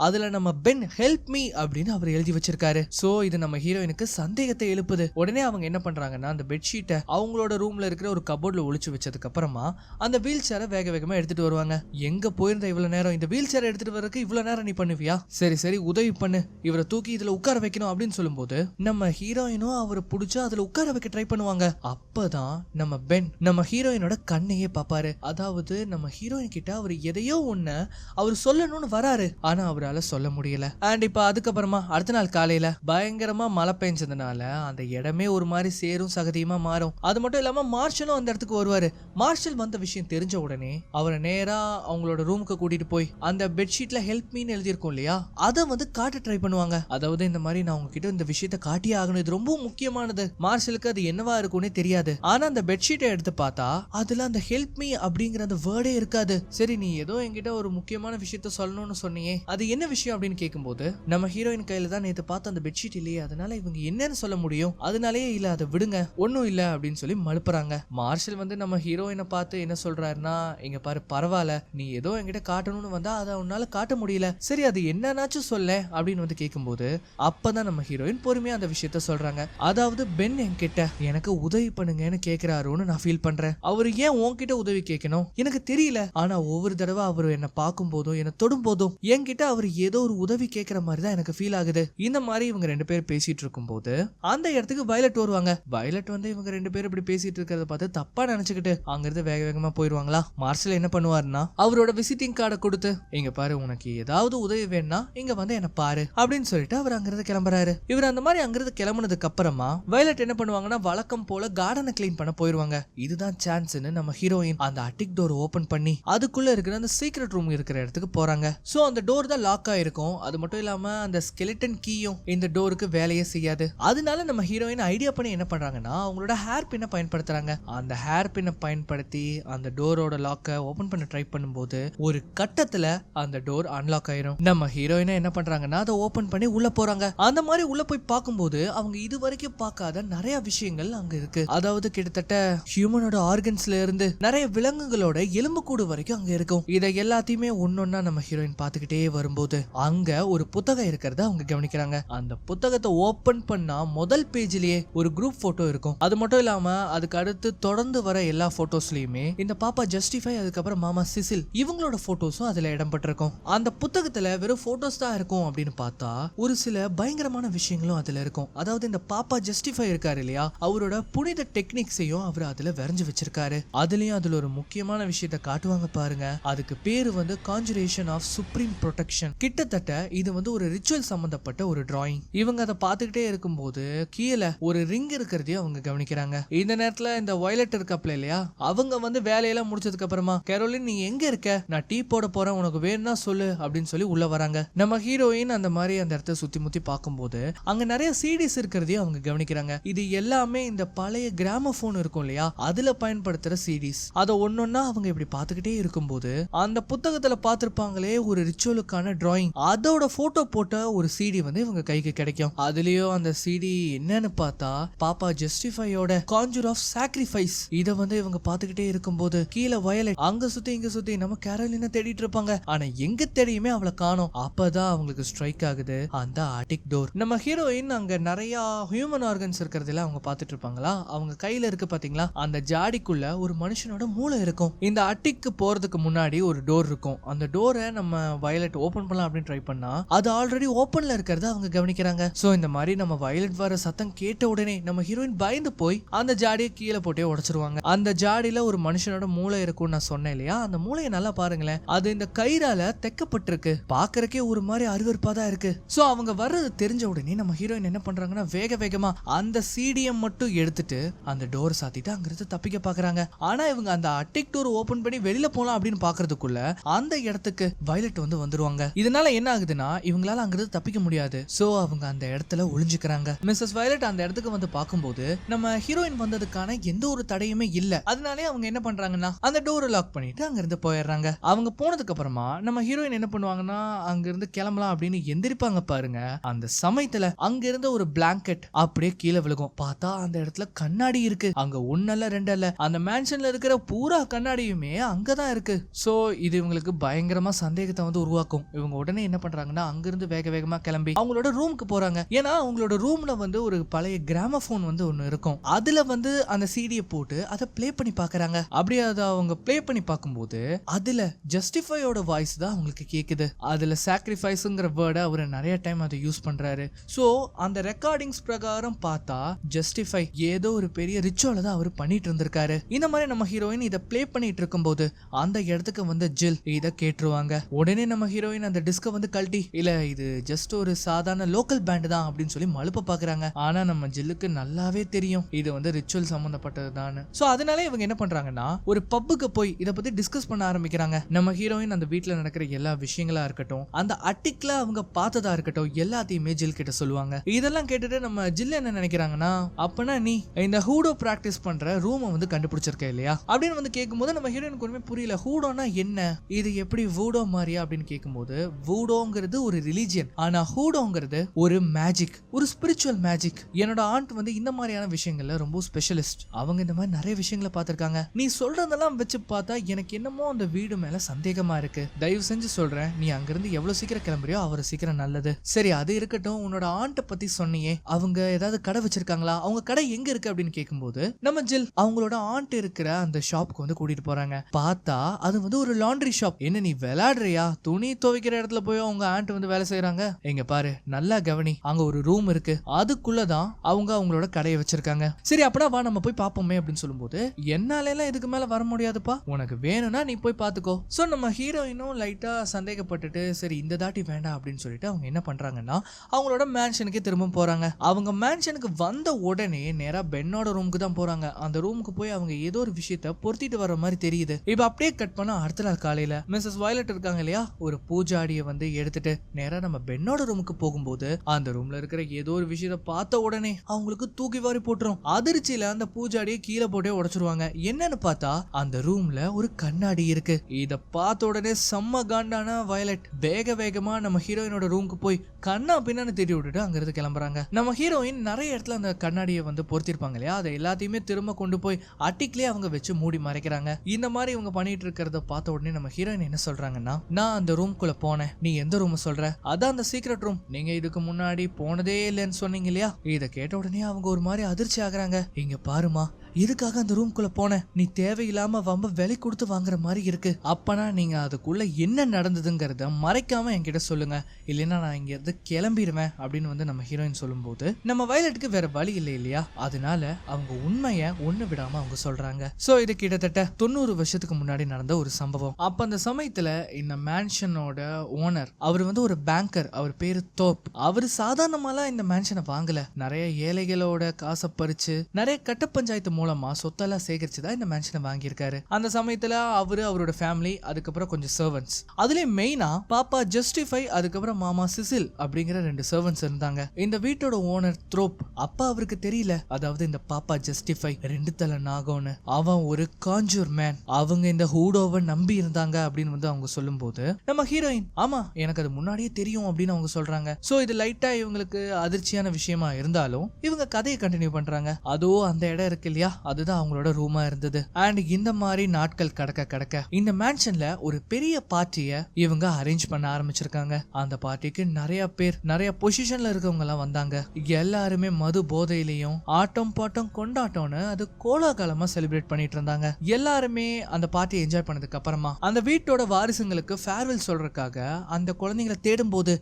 அதுல நம்ம பென் ஹெல்ப் மீ அப்படின்னு அவர் எழுதி வச்சிருக்காரு. சோ இது நம்ம ஹீரோயினுக்கு சந்தேகத்தை எழுப்புது. உடனே அவங்க என்ன பண்றாங்கன்னா அந்த பெட்ஷீட்டை அவங்களோட ரூம்ல இருக்கிற ஒரு கபோர்ட்ல ஒளிச்சு வச்சதுக்கு அப்புறமா அந்த வீல் சேரை வேக வேகமா எடுத்துட்டு வருவாங்க. எங்க போயிருந்த இவ்வளவு நேரம், இந்த வீல் சேரை எடுத்துட்டு வரதுக்கு இவ்வளவு நேரம் நீ பண்ணுவியா? சரி உதவி பண்ணு, இவரை தூக்கி இதுல உட்கார வைக்கணும் அப்படின்னு சொல்லும்போது நம்ம ஹீரோயினும் அவரை புடிச்சு அதுல உட்கார வைக்க ட்ரை பண்ணுவாங்க. அப்பதான் நம்ம பென் நம்ம ஹீரோயினோட கண்ணையே பாப்பாரு. அதாவது நம்ம ஹீரோயின் கிட்ட அவர் எதையோ ஒண்ணு அவர் சொல்லணும்னு வராரு, ஆனா அவரால சொல்ல முடியல. அண்ட் இப்ப அதுக்கப்புறமா அடுத்த நாள் காலையில பயங்கரமா மழை பெஞ்சதுனால அந்த இடமே ஒரு மாதிரி சேரும் சகதியுமா மாறும். அது மட்டும் இல்லாம மார்ஷலும் அந்த இடத்துக்கு வருவாரு. மார்ஷல் வந்த விஷயம் தெரிஞ்ச உடனே அவரை நேரா அவங்களோட ரூமுக்கு கூட்டிட்டு போய் அந்த பெட்ஷீட்ல ஹெல்ப் மீன்னு எழுதியிருக்கும் இல்லையா, அதை வந்து காட்ட ட்ரை பண்ணுவாங்க. அதாவது இந்த மாதிரி நான் உங்ககிட்ட இந்த விஷயத்த காட்டியே ஆகணும், இது ரொம்ப முக்கியமானது. மார்ஷலுக்கு அது என்னவா இருக்கும்னே தெரியாது. ஆனா அந்த பெட்ஷீட்டை எடுத்து பார்த்தா அதுல அந்த ஹெல்ப் மீ அப்படிங்கிற அந்த வேர்டே இருக்காது. சரி நீ ஏதோ என்கிட்ட ஒரு முக்கியமான விஷயத்த சொல்லணும்னு சொன்னியே, அது என்ன விஷயம் அப்படின்னு கேட்கும்போது நம்ம ஹீரோயின் கையில தான் நேத்து பார்த்த அந்த பெட்ஷீட் இல்லையே, அதனால இவங்க என்னன்னு சொல்ல முடியும், அதனாலேயே இல்ல அதை விடுங்க, ஒன்னும் இல்ல அப்படின்னு சொல்லி மழுப்புறாங்க. மார்ஷல் வந்து நம்ம ஹீரோயினை பார்த்து என்ன சொல்றாருன்னா, இங்க பாரு பரவாயில்ல, நீ ஏதோ என்கிட்ட காட்டணும்னு வந்தா அதை உன்னால காட்ட முடியல, சரி அது என்னன்னாச்சும் சொல்ல அப்படின்னு வந்து கேட்கும்போது அப்பதான் நம்ம ஹீரோயின் பொறுமையா அந்த விஷயத்த சொல்றாங்க. அதாவது பென் என்கிட்ட எனக்கு உதவி பண்ணுங்கன்னு கேக்குறாருன்னு நான் ஃபீல் பண்றேன். அவரு ஏன் உன்கிட்ட உதவி கேட்கணும் எனக்கு தெரியல, ஆனா ஒவ்வொரு தடவை அவரு என்ன பார்க்கும் போதும் என்ன தொடும் போதும் என்கிட்ட அவர் ஏதோ ஒரு உதவி கேட்கிற மாதிரி தான் எனக்கு ஃபீல் ஆகுது. இந்த மாதிரி இவங்க ரெண்டு பேரும் பேசிட்டு இருக்கும் போது அந்த இடத்துக்கு வயலட் வருவாங்க. வயலட் வந்து இவங்க ரெண்டு பேரும் இப்படி பேசிட்டு இருக்கிறத பார்த்து தப்பா நினைச்சுக்கிட்டு அங்கிருந்து வேக வேகமா போயிருவாங்களா. மார்ஷல் என்ன பண்ணுவாருன்னா பண்றாங்கன்னா அவரோட விசிட்டிங் கார்டை கொடுத்து இங்க பாரு உனக்கு ஏதாவது உதவி வேணா இங்க வந்து என்ன பாரு அப்படின்னு சொல்லிட்டு அவர் அங்கிருந்து கிளம்புறாரு. இவர் அந்த மாதிரி அங்கிருந்து கிளம்புனதுக்கு அப்புறமா வயலட் என்ன பண்ணுவாங்கன்னா வழக்கம் போல கார்டனை கிளீன் பண்ண போயிருவாங்க. இதுதான் சான்ஸ்னு நம்ம ஹீரோயின் அந்த அட்டிக் டோர் ஓபன் பண்ணி அதுக்குள்ள இருக்கிற அந்த சீக்ரெட் ரூம் இருக்கிற இடத்துக்கு போறாங்க. சோ அந்த டோர் தான் லாக் ஆயிருக்கும். அது மட்டும் இல்லாம அந்த ஸ்கெலிட்டன் கீயும் இந்த டோருக்கு வேலையே செய்யாது. அதனால நம்ம ஹீரோயின் ஐடியா பண்ணி என்ன பண்றாங்கன்னா அவங்களோட ஹேர் பின்னை பயன்படுத்துறாங்க. அந்த ஹேர் பின்னை பயன்படுத்தி அந்த டோரோட லாக்க ஓபன் பண்ண ட்ரை பண்ணும்போது ஒரு கட்டத்துல அந்த டோர் அன்லாக் ஆயிரும். நம்ம ஹீரோயினை என்ன பண்றாங்கன்னா அதை ஓபன் பண்ணி உள்ள போறாங்க. அந்த மாதிரி உள்ள போய் பார்க்கும்போது அவங்க இது வரைக்கும் பார்க்காத நிறைய விஷயங்கள் அங்க இருக்கு. அதாவது கிட்டத்தட்ட ஹியூமனோட ஆர்கன்ஸ்ல இருந்து நிறைய விலங்குகளோட எலும்புக்கூடு வரைக்கும் அங்க இருக்கும். இதை எல்லாத்தையுமே ஒன்னொன்னா நம்ம ஹீரோயின் பார்த்துக்கிட்டே வரும்போது அங்க ஒரு புத்தகம் இருக்கிறத அவங்க கவனிக்கிறாங்க. அந்த புத்தகத்தை ஓபன் பண்ணா முதல் பேஜ்லயே ஒரு குரூப் போட்டோ இருக்கும். அது மட்டும் இல்லாம அதுக்கு அடுத்து தொடர்ந்து வர எல்லா போட்டோஸ்லயுமே இந்த பாப்பா ஜஸ்டிஃபை அதுக்கப்புறம் மாமா சிசில் இவங்களோட போட்டோஸும் அதுல இடம்பெற்றிருக்கும். அந்த புத்தகத்துல வெறும் போட்டோஸ் தான் இருக்கும் அப்படின்னு பார்த்தா ஒரு சில பயங்கரமான விஷயங்களும் அதுல இருக்கும். அதாவது இந்த பாப்பா ஜஸ்டிஃபை இருக்காரு இல்லையா அவரோட புனித டெக்னிக்ஸையும் அவர் அதுல வரைஞ்சு வச்சிருக்காரு. அதுலயும் அதுல ஒரு முக்கியமான விஷயத்தை காட்டுவாங்க பாருங்க. அதுக்கு பேரு வந்து கான்ஜுரேஷன் ஆஃப் சுப்ரீம் ப்ரொடெக்ஷன். கிட்டத்தட்ட இது வந்து ஒரு ரிச்சுவல் சம்பந்தப்பட்ட ஒரு டிராயிங். இவங்க அதை பார்த்துக்கிட்டே இருக்கும்போது கீழே ஒரு ரிங் இருக்கிறதையும் அவங்க கவனிக்கிறாங்க. இந்த நேரத்துல இந்த வயலட் இருக்காப்ல இல்லையா அவங்க வந்து வேலையெல்லாம் முடிச்சதுக்கு அப்புறமா கேரோலின் நீ எங்க இருக்க, நான் டீ போட போறேன், உனக்கு வேணும்னா சொல்லு அப்படின்னு சொல்லி உள்ள வராங்க. நம்ம ஹீரோயின் அந்த மாதிரி அந்த இடத்த சுத்தி முத்தி பார்க்கும்போது அங்க நிறைய சிடிஸ் இருக்கிறதையும் அவங்க கவனிக்கிறாங்க. இது எல்லாமே இந்த பழைய கிராமபோன் இருக்கும் இல்லையா அதுல பயன்படுத்துற சிடிஸ். அதை ஒன்னொன்னா அவங்க இப்படி பார்த்துக்கிட்டே இருக்கும்போது அந்த புத்தகத்துல பார்த்திருப்பாங்களே ஒரு ரிச்சுவலுக்கான டிராயிங் அதோட போட்டோ போட்ட ஒரு சிடி வந்து இவங்க கைக்கு கிடைக்கும். அதுலயும் அந்த சிடி என்னன்னு பார்த்தா பாப்பா ஜஸ்டிஃபையோட கான்ஜூர் ஆஃப் சாக்ரிஃபைஸ். இத வந்து இவங்க பார்த்துக்கிட்டே இருக்கும்போது கீழே வயலட் அங்க சுத்தி இங்க சுத்தி நம்ம கேரோலினை தேடிட்டு இருப்பாங்க. ஆனா எங்க தேடியுமே அவளை காணோம். அப்பதான் அவங்களுக்கு ஸ்ட்ரைக் ஆகுது அந்த அட்டிக் டோர். நம்ம ஹீரோயின் அங்க நிறைய ஹியூமன் ஆர்கன்ஸ் இருக்கிறதுல அவங்க பார்த்துட்டு இருப்பாங்களா அவங்க கையில இருக்கு பாத்தீங்களா அந்த ஜாடிக்குள்ள ஒரு மனுஷனோட மூளை இருக்கும். இந்த அட்டிக்கு போறதுக்கு முன்னாடி ஒரு டோர் இருக்கும். அந்த டோரை நம்ம வயலட் ஓபன் பண்ணலாம் அப்படின்னு ட்ரை பண்ணா அது ஆல்ரெடி ஓபன்ல இருக்கிறத அவங்க கவனிக்கிறாங்க. சோ இந்த மாதிரி நம்ம வயலட் வர சத்தம் கேட்ட உடனே நம்ம ஹீரோயின் பயந்து போய் அந்த ஜாடியை கீழே போட்டே உடைச்சிருவாங்க. அந்த ஜாடியில ஒரு மனுஷனோட மூளை இருக்கும் நான் சொன்னேன் இல்லையா அந்த மூளையை நல்லா பாருங்களேன். அது இந்த கயிறால தைக்கப்பட்டிருக்கு. பாக்குறக்கே ஒரு மாதிரி அருவருப்பா தான் இருக்கு. சோ அவங்க வர்றது தெரிஞ்ச உடனே நம்ம ஹீரோயின் என்ன பண்றாங்கன்னா வேக வேகமா அந்த சிடிஎம் மட்டும் எடுத்துட்டு அந்த டோர் சாத்திட்டு அங்கிருந்து தப்பிக்க பாக்குறாங்க. ஆனா இவங்க அந்த அட்டிக் டோர் ஓபன் பண்ணி வெளியில போலாம் அப்படின்னு பாக்குறதுக்குள்ள அந்த இடத்துக்கு வயலட் வந்து வந்துருவாங்க. இதனால என்ன ஆகுதுன்னா இவங்களால அங்கிருந்து தப்பிக்க முடியாது. சோ அவங்க அந்த இடத்துல ஒளிஞ்சுக்கிறாங்க. மிஸ்ஸஸ் வயலட் அந்த இடத்துக்கு வந்து பார்க்கும்போது நம்ம ஹீரோயின் வந்ததுக்கான எந்த ஒரு தடையுமே இல்ல. அதனாலே அவங்க என்ன பண்றாங்கன்னா அந்த டோரை லாக் பண்ணிட்டு அங்கிருந்து போயிடுறாங்க. அவங்க போனதுக்கு அப்புறமா நம்ம ஹீரோயின் என்ன பண்ணுவாங்கன்னா அங்கிருந்து கிளம்பலாம் அப்படின்னு எந்திரிப்பாங்க பாருங்க. அந்த சமயத்துல அங்க இருந்த ஒரு பிளாங்கெட் அப்படியே கீழே விழுகும். பார்த்தா அந்த இடத்துல கண்ணாடி இருக்கு. அங்க ஒன்னல்ல ரெண்டல்ல அந்த மேன்ஷன்ல இருக்கிற பூரா கண்ணாடியுமே அங்கதான் இருக்கு. சோ இது இவங்களுக்கு பயங்கரமா சந்தேகத்தை வந்து உருவாக்கும். இவங்க உடனே என்ன பண்றாங்கன்னா அங்கிருந்து வேக வேகமா கிளம்பி அவங்களோட ரூமுக்கு போறாங்க. ஏன்னா அவங்களோட ரூம்ல வந்து ஒரு பழைய கிராமபோன் வந்து ஒன்னு இருக்கும். அதுல வந்து அந்த சிடியை போட்டு அதை பிளே பண்ணி பாக்குறாங்க. அப்படியே அதை அவங்க பிளே பண்ணி பார்க்கும்போது அதுல ஜஸ்டிஃபையோட வாய்ஸ் தான் அவங்களுக்கு கேக்குது. அதுல சாக்ரிஃபைஸ்ங்கிற வேர்டை அவர் நிறைய டைம் அதை யூஸ் பண்றாரு. சோ அந்த ரெக்கார்டிங்ஸ் பிரகாரம் பார்த்தா ஜஸ்டிஃபை ஏதோ ஒரு பெரிய ரிச்சுவலை தான் அவர் பண்ணிட்டு இருந்திருக்காரு. இந்த மாதிரி நம்ம ஹீரோயின் இதை பிளே பண்ணிட்டு இருக்கும்போது அந்த இடத்துக்கு வந்து ஜில் இதை கேட்டுருவாங்க. உடனே நம்ம ஹீரோயின் அந்த டிஸ்கை வந்து கழட்டி இல்ல இது ஜஸ்ட் ஒரு சாதாரண லோக்கல் பேண்ட் தான் அப்படின்னு சொல்லி மழுப்ப பாக்குறாங்க. ஆனா நம்ம ஜில்லுக்கு நல்லாவே தெரியும் இது வந்து ரிச்சுவல் சம்பந்தப்பட்டது தான். சோ அதனால இவங்க என்ன பண்றாங்கன்னா ஒரு பப்புக்கு போய் இதை பத்தி டிஸ்கஸ் பண்ண ஆரம்பிக்கிறாங்க. நம்ம ஹீரோயின் அந்த வீட்டுல நடக்கிற எல்லா விஷயங்களா இருக்கட்டும் அந்த அட்டிக்ல அவங்க பார்த்ததா இருக்கட்டும் எல்லாத்தையுமே ஜில் கிட்ட சொல்லுவாங்க. இதெல்லாம் கேட்டுட்டு நம்ம ஜில் என்ன நினைக்கிறாங்கன்னா அப்பனா நீ இந்த ஹூடோ பிராக்டிஸ் பண்ற ரூமை வந்து கண்டுபிடிச்சிருக்க இல்லையா அப்படின்னு வந்து கேட்கும்போது நம்ம ஹீரோயினுக்கு ஒண்ணுமே புரியல. ஹூடோனா என்ன, இது எப்படி வூடோ மாதிரியா அப்படின்னு கேட்கும்போது வூடோங்கிறது ஒரு ரிலிஜியன், ஆனா ஹூடோங்கிறது ஒரு மேஜிக், ஒரு ஸ்பிரிச்சுவல் மேஜிக். என்னோட ஆண்ட் வந்து இந்த மாதிரியான விஷயங்கள்ல ரொம்ப ஸ்பெஷலிஸ்ட். அவங்க இந்த மாதிரி நிறைய விஷயங்களை பார்த்திருக்காங்க. நீ சொல்றதெல்லாம் வச்சு பார்த்தா எனக்கு என்னமோ அந்த வீடு மேல சந்தேகமா இருக்கு. தயவு செஞ்சு சொல்றேன் நீ அங்கிருந்து எவ்வளவு சீக்கிரம் கிளம்புறியோ அவ்வளவு சீக்கிரம் நல்லது. சரி அது இருக்கட்டும், உன்னோட ஆண்ட பத்தி சொன்னியே அவங்க ஏதாவது கடை வச்சிருக்காங்களா, அவங்க கடை எங்க இருக்கு அப்படின்னு கேட்கும்போது நம்ம ஜில் அவங்களோட ஆண்ட் இருக்கிற அந்த ஷாப்புக்கு வந்து கூட்டிட்டு போறாங்க. பார்த்தா அது வந்து ஒரு லாண்ட்ரி ஷாப். என்ன நீ விளையாடுறியா, துணி துவைக்கிற இடத்துல போய் அவங்க ஆண்ட் வந்து வேலை செய்யறாங்க. எங்க பாரு நல்லா கவனி, அங்க ஒரு ரூம் இருக்கு, அதுக்குள்ளதான் அவங்க அவங்களோட கடையை வச்சிருக்காங்க. சரி அப்படா வா நம்ம போய் பாப்போமே அப்படின்னு சொல்லும்போது என்னால எல்லாம் இதுக்கு மேல வர முடியாதுப்பா, உனக்கு வேணும்னா நீ போய் பாத்துக்கோ. சோ நம்ம ஹீரோயினும் லைட்டா சந்தேகப்பட்டுட்டு சரி இந்த தாட்டி வேண்டாம் அப்படின்னு சொல்லிட்டு அவங்க என்ன பண்றாங்கன்னா அவங்களோட மேன்ஷனுக்கே திரும்ப போறாங்க. அவங்க மேன்ஷனுக்கு வந்த உடனே நேரா பென்னோட ரூமுக்கு தான் போறாங்க. அந்த ரூமுக்கு போய் அவங்க ஏதோ ஒரு விஷயத்த பொருத்திட்டு வர மாதிரி தெரியுது. இப்ப அப்படியே கட் பண்ணா அடுத்த நாள் காலையில மிஸ்ஸஸ் வயலட் இருக்காங்க இல்லையா, ஒரு பூஜாடியை வந்து எடுத்துட்டு நேரா நம்ம பென்னோட ரூமுக்கு போகும்போது அந்த ரூம்ல இருக்கிற ஏதோ ஒரு விஷயத்த பார்த்த உடனே அவங்களுக்கு தூக்கி வாரி போட்டுரும். அதிர்ச்சியில அந்த பூஜாடியை கீழே போட்டே உடைச்சிருவாங்க. என்னன்னு பார்த்தா அந்த ரூம்ல ஒரு கண்ணாடி இருக்கு. இத பார்த்த உடனே செம்ம காண்டான வயலட் வேக வேகமா நம்ம ஹீரோயினோட ரூமுக்கு போய் கண்ணா பின்னான்னு தேடி விட்டுட்டு அங்கிருந்து கிளம்புறாங்க. நம்ம ஹீரோயின் நிறைய இடத்துல அந்த கண்ணாடியை வந்து பொருத்திருப்பாங்க இல்லையா, அதை எல்லாத்தையுமே திரும்ப கொண்டு போய் அட்டிக்லயே அவங்க வச்சு மூடி மறைக்கிறாங்க. இந்த மாதிரி இவங்க பண்ணிட்டு இருக்கிறத பார்த்த உடனே நம்ம ஹீரோயின் என்ன சொல்றாங்கன்னா, நான் அந்த ரூம்குள்ள போனேன், நீ எந்த ரூம் சொல்ற? அதான் அந்த சீக்ரெட் ரூம், நீங்க இதுக்கு முன்னாடி போனதே இல்லைன்னு சொன்னீங்க இல்லையா. இதை கேட்ட உடனே அவங்க ஒரு மாதிரி அதிர்ச்சி ஆகுறாங்க. இங்க பாருமா, இதுக்காக அந்த ரூம்குள்ள போன நீ தேவையில்லாம வம்ப விலை கொடுத்து வாங்குற மாதிரி இருக்கு. அப்பனா நீங்க அதுக்குள்ள என்ன நடந்ததுங்கிறத மறைக்காம என்கிட்ட சொல்லுங்க, இல்லைன்னா நான் இங்க இருந்து கிளம்பிடுவேன் அப்படின்னு வந்து நம்ம ஹீரோயின் சொல்லும்போது நம்ம வயலட்டுக்கு வேற வழி இல்லை இல்லையா, அதனால அவங்க உண்மைய ஒண்ணு விடாம அவங்க சொல்றாங்க. சோ இது கிட்டத்தட்ட 90 வருஷத்துக்கு முன்னாடி நடந்த ஒரு சம்பவம். அப்ப அந்த சமயத்துல இந்த மேன்ஷனோட ஓனர் அவர் வந்து ஒரு பேங்கர், அவர் பேரு தோப். அவர் சாதாரணமாலாம் இந்த மேன்ஷனை வாங்கல, நிறைய ஏழைகளோட காசை பறிச்சு நிறைய கட்ட பஞ்சாயத்து மூலமா சொத்தெல்லாம் சேகரிச்சுதான் இந்த மேன்ஷனை வாங்கியிருக்காரு. அந்த சமயத்துல அவரு, அவரோட ஃபேமிலி, அதுக்கப்புறம் கொஞ்சம் சர்வன்ட்ஸ், அதுலயும் மெயினா பாப்பா ஜஸ்டிஃபை, அதுக்கப்புறம் மாமா சிசில் அப்படிங்கிற 2 சர்வன்ட்ஸ் இருந்தாங்க. இந்த வீட்டோட ஓனர் த்ரோப் அப்பா அவருக்கு தெரியல, அதாவது இந்த பாப்பா ஜஸ்டிஃபை 2 தலை நாகம்னு அவன் ஒரு காஞ்சூர் மேன், அவங்க இந்த ஹூடோவை நம்பி இருந்தாங்க அப்படின்னு வந்து அவங்க சொல்லும் போது நம்ம ஹீரோயின் ஆமா எனக்கு அது முன்னாடியே தெரியும் அப்படின்னு அவங்க சொல்றாங்க. சோ இது லைட்டா இவங்களுக்கு அதிர்ச்சியான விஷயமா இருந்தாலும் இவங்க கதையை கண்டினியூ பண்றாங்க. அதுவும் அந்த இடம் இருக்கு இல்லையா, அதுதான் அவங்களோட ரூமா இருந்தது. அண்ட் இந்த மாதிரி நாட்கள் கடக்க கடக்க இந்த மேன்ஷன்ல ஒரு பெரிய பார்ட்டிய இவங்க அரேஞ்ச் பண்ண ஆரம்பிச்சிருக்காங்க. அந்த பார்ட்டிக்கு நிறைய பேர், நிறைய பொசிஷன்ல இருக்கவங்க எல்லாம் வந்தாங்க. எல்லாருமே மது போதையிலையும் ஆட்டம் பாட்டம் கொண்டாட்டம்னு அது கோலாகலமா செலிப்ரேட் பண்ணிட்டு இருந்தாங்க. எல்லாருமே அந்த பார்ட்டியை என்ஜாய் பண்ணதுக்கு அப்புறமா அந்த வீட்டோட வாரிசுங்களுக்கு ஃபேர்வெல் சொல்றதுக்காக அந்த குழந்தைங்களை தேடும் போது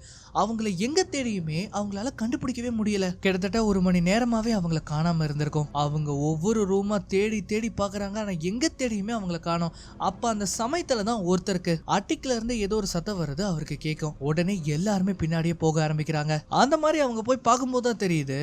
அவங்கள எங்க தேடியுமே அவங்களால கண்டுபிடிக்கவே முடியல. கிட்டத்தட்ட 1 மணி நேரமாவே அவங்கள காணாம இருந்திருக்கும். அவங்க ஒவ்வொரு ரூமா தேடி தேடி பாக்குறாங்க, ஆனா எங்க தேடியுமே அவங்கள காணோம். அப்ப அந்த சமயத்துல தான் ஒருத்தருக்கு அட்டிக்ல இருந்து ஏதோ ஒரு சத்தம் வருது அவருக்கு கேட்கும். உடனே எல்லாருமே பின்னாடியே போக ஆரம்பிக்கிறாங்க. அந்த மாதிரி அவங்க போய் பார்க்கும்போது தான் தெரியுது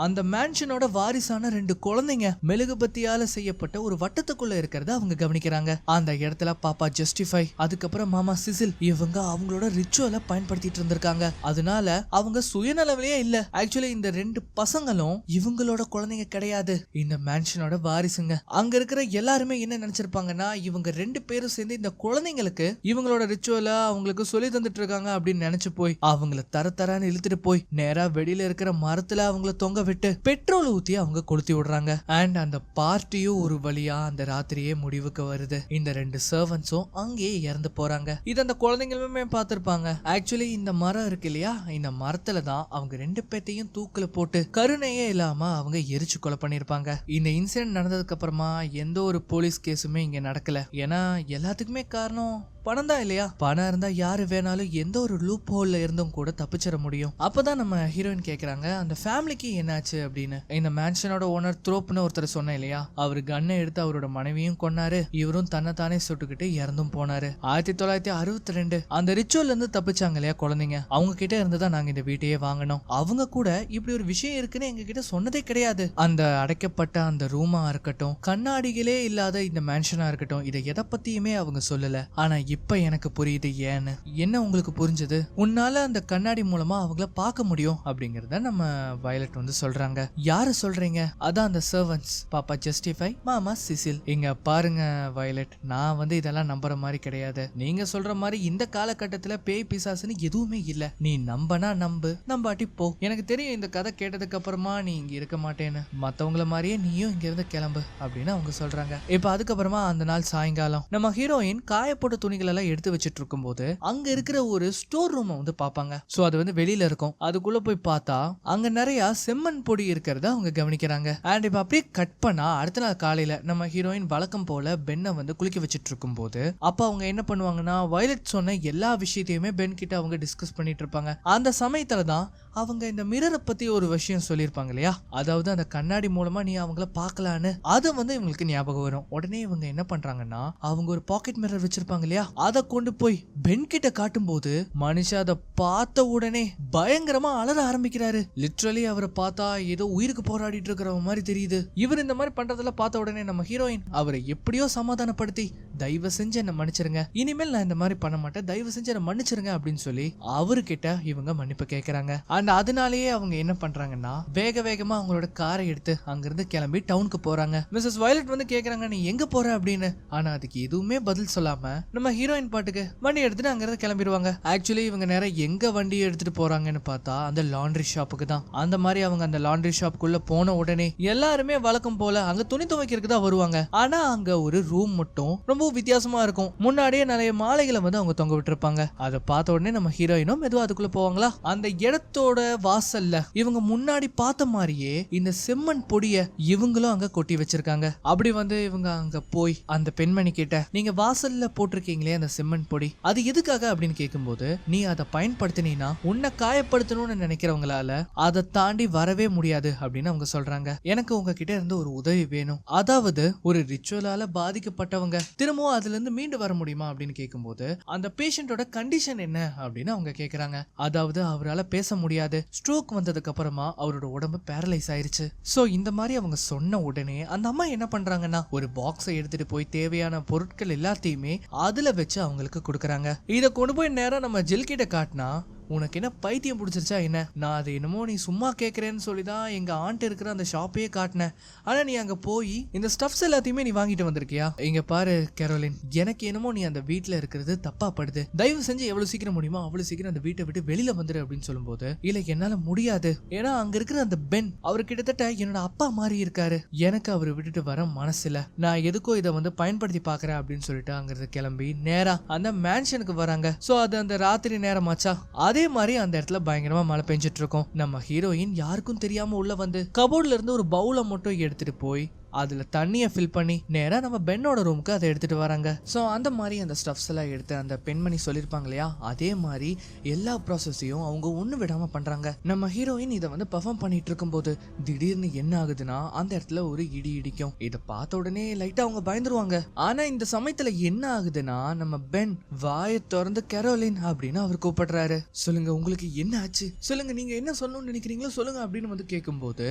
அந்த மேன்ஷனோட வாரிசான 2 குழந்தைங்க மெழுகுபத்தியால செய்யப்பட்ட ஒரு வட்டத்துக்குள்ள இருக்கிறத அவங்க கவனிக்கிறாங்க. அந்த இடத்துல பாப்பா ஜஸ்டிஃபை, அதுக்கப்புறம் மாமா சிசில் இவங்க அவங்களோட ரிச்சுவலை பயன்படுத்திட்டு இருந்திருக்காங்க. அதனால அவங்க சுயநலவிலேயே இல்ல. ஆக்சுவலி இந்த 2 பசங்களும் இவங்களோட குழந்தைங்க கிடையாது, இந்த மேன்ஷனோட வாரிசுங்க. அங்க இருக்கிற எல்லாருமே என்ன நினைச்சிருப்பாங்கன்னா இவங்க 2 பேரும் சேர்ந்து இந்த குழந்தைங்களுக்கு இவங்களோட ரிச்சுவலை அவங்களுக்கு சொல்லி தந்துட்டு இருக்காங்க அப்படின்னு நினைச்சு போய் அவங்கள தரன்னு இழுத்துட்டு போய் நேரா வெளியில இருக்கிற மரத்துல அவங்கள தொங்க விட்டு பெட்ரோல் ஊத்தி அவங்க கொளுத்தி விடுறாங்க. அண்ட் அந்த பார்ட்டியும் ஒரு வழியா அந்த ராத்திரியே முடிவுக்கு வருது. இந்த 2 சர்வன்ட்ஸும் அங்கேயே இறந்து போறாங்க. இது அந்த குழந்தைங்களுமே பார்த்திருப்பாங்க. ஆக்சுவலி இந்த மரம் இருக்கு இல்லையா, இந்த மரத்துல தான் அவங்க 2 பேத்தையும் தூக்குல போட்டு கருணையே இல்லாம அவங்க எரிச்சு கொலை பண்ணிருப்பாங்க. இந்த இன்சிடென்ட் நடந்ததுக்கு அப்புறமா எந்த ஒரு போலீஸ் கேஸுமே இங்க நடக்கல. ஏன்னா எல்லாத்துக்குமே காரணம் பணம் தான் இல்லையா. பணம் இருந்தா யாரு வேணாலும் எந்த ஒரு லூப் ஹோல்ல இருந்தும் கூட தப்பிச்சிட முடியும். அப்பதான் நம்ம ஹீரோயின் கேக்குறாங்க அந்த ஃபேமிலிக்கு என்னாச்சு அப்படின்னு. இந்த மேன்ஷனோட ஓனர் த்ரோப்னு ஒருத்தர் சொன்ன இல்லையா, அவரு கண்ணை எடுத்து அவரோட மனைவியும் கொன்னாரு, இவரும் தன்னைத்தானே சுட்டுக்கிட்டு இறந்தும் போனாரு. 1962 அந்த ரிச்சுவல்ல இருந்து தப்பிச்சாங்க இல்லையா குழந்தைங்க, அவங்க கிட்ட இருந்துதான் நாங்க இந்த வீட்டையே வாங்கினோம். அவங்க கூட இப்படி ஒரு விஷயம் இருக்குன்னு எங்க கிட்ட சொன்னதே கிடையாது. அந்த அடைக்கப்பட்ட அந்த ரூமா இருக்கட்டும், கண்ணாடிகளே இல்லாத இந்த மேன்ஷனா இருக்கட்டும், இதை எதை பத்தியுமே அவங்க சொல்லல. ஆனா இப்ப எனக்கு புரியுது ஏன்னு. என்ன உங்களுக்கு புரிஞ்சது? உன்னால அந்த கண்ணாடி மூலமா அவங்கள பார்க்க முடியும் அப்படிங்கறத நம்ம வயலட் வந்து சொல்றாங்க. யாரு சொல்றீங்க? அதான் அந்த சர்வன்ட்ஸ், பாப்பா ஜஸ்டிஃபை, மாமா சிசில். இங்க பாருங்க வயலட், நான் வந்து இதெல்லாம் நம்புற மாதிரி கிடையாது. நீங்க சொல்ற மாதிரி இந்த காலகட்டத்துல பேய் பிசாசுன்னு எதுவுமே இல்ல. நீ நம்பனா நம்பு, நம்பாட்டி போ. எனக்கு தெரியும் இந்த கதை கேட்டதுக்கு அப்புறமா நீ இங்க இருக்க மாட்டேன்னு, மத்தவங்கள மாதிரியே நீயும் இங்க இருந்து கிளம்பு அப்படின்னு அவங்க சொல்றாங்க. இப்ப அதுக்கப்புறமா அந்த நாள் சாயங்காலம் நம்ம ஹீரோயின் காயப்போட்ட துணிகள் துணிகள் எல்லாம் எடுத்து வச்சிட்டு இருக்கும்போது அங்க இருக்கிற ஒரு ஸ்டோர் ரூம் வந்து பாப்பாங்க. சோ அது வந்து வெளியில இருக்கும். அதுக்குள்ள போய் பார்த்தா அங்க நிறைய செம்மண் பொடி இருக்கிறத அவங்க கவனிக்கிறாங்க. அண்ட் இப்ப அப்படியே கட் பண்ணா அடுத்த நாள் காலையில நம்ம ஹீரோயின் வழக்கம் போல பென்னை வந்து குளிக்க வச்சிட்டு இருக்கும் போது அப்ப அவங்க என்ன பண்ணுவாங்கன்னா வயலட் சொன்ன எல்லா விஷயத்தையுமே பென் கிட்ட அவங்க டிஸ்கஸ் பண்ணிட்டு இருப்பாங்க. அந்த சமயத்துல தான் அவங்க இந்த மிரரை பத்தி ஒரு விஷயம் சொல்லியிருப்பாங்க இல்லையா, அதாவது அந்த கண்ணாடி மூலமா நீ அவங்கள பாக்கலான்னு, அது வந்து இவங்களுக்கு ஞாபகம் வரும். உடனே இவங்க என்ன பண்றாங்கன்னா அவங்க ஒரு பாக்கெட் மிரர் வச்சிருப்பாங்க இல்லையா, அதை கொண்டு போய் பென் கிட்ட காட்டும் போது மனுஷன் அதை பார்த்த உடனே பயங்கரமா அலற ஆரம்பிக்கிறாரு. லிட்ரலி அவரை பார்த்தா ஏதோ உயிருக்கு போராடிட்டு இருக்கிற மாதிரி தெரியுது. இவர் இந்த மாதிரி பண்றதெல்லாம் பார்த்த உடனே நம்ம ஹீரோயின் அவரை எப்படியோ சமாதானப்படுத்தி தயவு செஞ்சு என்ன மன்னிச்சிருங்க, இனிமேல் நான் இந்த மாதிரி பண்ண மாட்டேன், தயவு செஞ்சு என்ன மன்னிச்சிருங்க அப்படின்னு சொல்லி அவர்கிட்ட இவங்க மன்னிப்பு கேட்கறாங்க. அண்ட் அதனாலேயே அவங்க என்ன பண்றாங்கன்னா வேக வேகமா அவங்களோட காரை எடுத்து அங்கிருந்து கிளம்பி டவுனுக்கு போறாங்க. மிஸ்ஸஸ் வயலட் வந்து கேக்குறாங்க நீ எங்க போற அப்படின்னு. ஆனா அதுக்கு எதுவுமே பதில் சொல்லாம நம்ம ஹீரோயின் பாட்டுக்கு வண்டி எடுத்துட்டு அங்கிருந்து கிளம்பிடுவாங்க. ஆக்சுவலி இவங்க நேரம் எங்க வண்டியை எடுத்துட்டு போறாங்கன்னு பார்த்தா அந்த லாண்ட்ரி ஷாப்புக்கு தான். அந்த மாதிரி அவங்க அந்த லாண்ட்ரி ஷாப்புக்குள்ள போன உடனே எல்லாருமே வழக்கம் போல அங்க துணி துவைக்கிறதுக்கு தான் வருவாங்க. ஆனா அங்க ஒரு ரூம் மட்டும் ரொம்ப வித்தியாசமா இருக்கும். முன்னாடியே நிறைய மாலைகளை வந்து அவங்க தொங்க விட்டு இருப்பாங்க. அதை பார்த்த உடனே நம்ம ஹீரோயினும் மெதுவா அதுக்குள்ள போவாங்களா. அந்த இடத்தோட வாசல்ல இவங்க முன்னாடி பார்த்த மாதிரியே இந்த செம்மண் பொடிய இவங்களும் அங்க கொட்டி வச்சிருக்காங்க. அப்படி வந்து இவங்க அங்க போய் அந்த பெண்மணி கிட்ட நீங்க வாசல்ல போட்டிருக்கீங்களே அந்த செம்மண் பொடி அது எதுக்காக அப்படின்னு கேட்கும்போது நீ அதை பயன்படுத்தினா உன்னை காயப்படுத்தணும்னு நினைக்கிறவங்களால அதை தாண்டி வரவே முடியாது அப்படின்னு அவங்க சொல்றாங்க. எனக்கு உங்ககிட்ட இருந்து ஒரு உதவி வேணும், அதாவது ஒரு ரிச்சுவலால பாதிக்கப்பட்டவங்க திரும்பவும் அதுல இருந்து மீண்டு வர முடியுமா அப்படின்னு கேட்கும்போது அந்த பேஷண்டோட கண்டிஷன் என்ன அப்படின்னு அவங்க கேக்குறாங்க. அதாவது அவரால் பேச முடியாது, ஸ்ட்ரோக் வந்ததுக்கு அப்புறமா அவரோட உடம்பு பேரலைஸ் ஆயிருச்சு. சோ இந்த மாதிரி அவங்க சொன்ன உடனே அந்த அம்மா என்ன பண்றாங்கன்னா ஒரு பாக்ஸை எடுத்துட்டு போய் தேவையான பொருட்கள் எல்லாத்தையுமே அதுல வச்சு அவங்களுக்கு கொடுக்கறாங்க. இதை கொண்டு போய் நேரம் நம்ம ஜில் கிட்ட காட்டினா உனக்கு என்ன பைத்தியம் பிடிச்சிருச்சா என்ன, நான் அது என்னமோ நீ சும்மா கேட்கறேன்னு சொல்லிதான் எங்க ஆண்ட் இருக்கிற அந்த ஷாப்பையே காட்டினேன், ஆனா நீ அங்க போய் இந்த ஸ்டப்ஸ் எல்லாத்தையுமே நீ வாங்கிட்டு வந்திருக்கியா, இங்க பாரு கேரோலின், எனக்கு என்னமோ நீ அந்த வீட்டுல இருக்கிறது தப்பா படுது, தயவு செஞ்சு எவ்வளவு சீக்கிரம் முடியுமோ அவ்வளவு சீக்கிரம் அந்த வீட்டை விட்டு வெளியில வந்துரு அப்படின்னு சொல்லும்போது இல்ல என்னால முடியாது, ஏன்னா அங்க இருக்கிற அந்த பென் அவர் கிட்டத்தட்ட என்னோட அப்பா மாதிரி இருக்காரு, எனக்கு அவரை விட்டுட்டு வர மனசுல, நான் எதுக்கோ இதை வந்து பயன்படுத்தி பாக்குறேன் அப்படின்னு சொல்லிட்டு அங்கிருந்து கிளம்பி நேரா அந்த மேன்ஷனுக்கு வராங்க. சோ அது அந்த ராத்திரி நேரமாச்சா, அதே மாதிரி அந்த இடத்துல பயங்கரமா மழை பெஞ்சிட்டு இருக்கும். நம்ம ஹீரோயின் யாருக்கும் தெரியாம உள்ள வந்து கபோர்ட்ல இருந்து ஒரு பவுலை மட்டும் எடுத்துட்டு போய் அதுல தண்ணியை ஃபில் பண்ணி நேரா நம்ம பென்னோட ரூமுக்கு அதை எடுத்துட்டு வராங்க. ஸோ அந்த மாதிரி அந்த ஸ்டப்ஸ் எல்லாம் எடுத்து அந்த பெண்மணி சொல்லியிருப்பாங்க இல்லையா, அதே மாதிரி எல்லா ப்ராசஸையும் அவங்க ஒண்ணு விடாம பண்றாங்க. நம்ம ஹீரோயின் இதை வந்து பெர்ஃபார்ம் பண்ணிட்டு இருக்கும்போது திடீர்னு என்ன ஆகுதுன்னா அந்த இடத்துல ஒரு இடி இடிக்கும். இதை பார்த்த உடனே லைட்டா அவங்க பயந்துருவாங்க. ஆனா இந்த சமயத்துல என்ன ஆகுதுன்னா நம்ம பென் வாயை திறந்து கேரோலின் அப்படின்னு அவர் கூப்பிடுறாரு. சொல்லுங்க உங்களுக்கு என்ன ஆச்சு, சொல்லுங்க நீங்க என்ன சொல்லணும்னு நினைக்கிறீங்களோ சொல்லுங்க அப்படின்னு வந்து கேட்கும்போது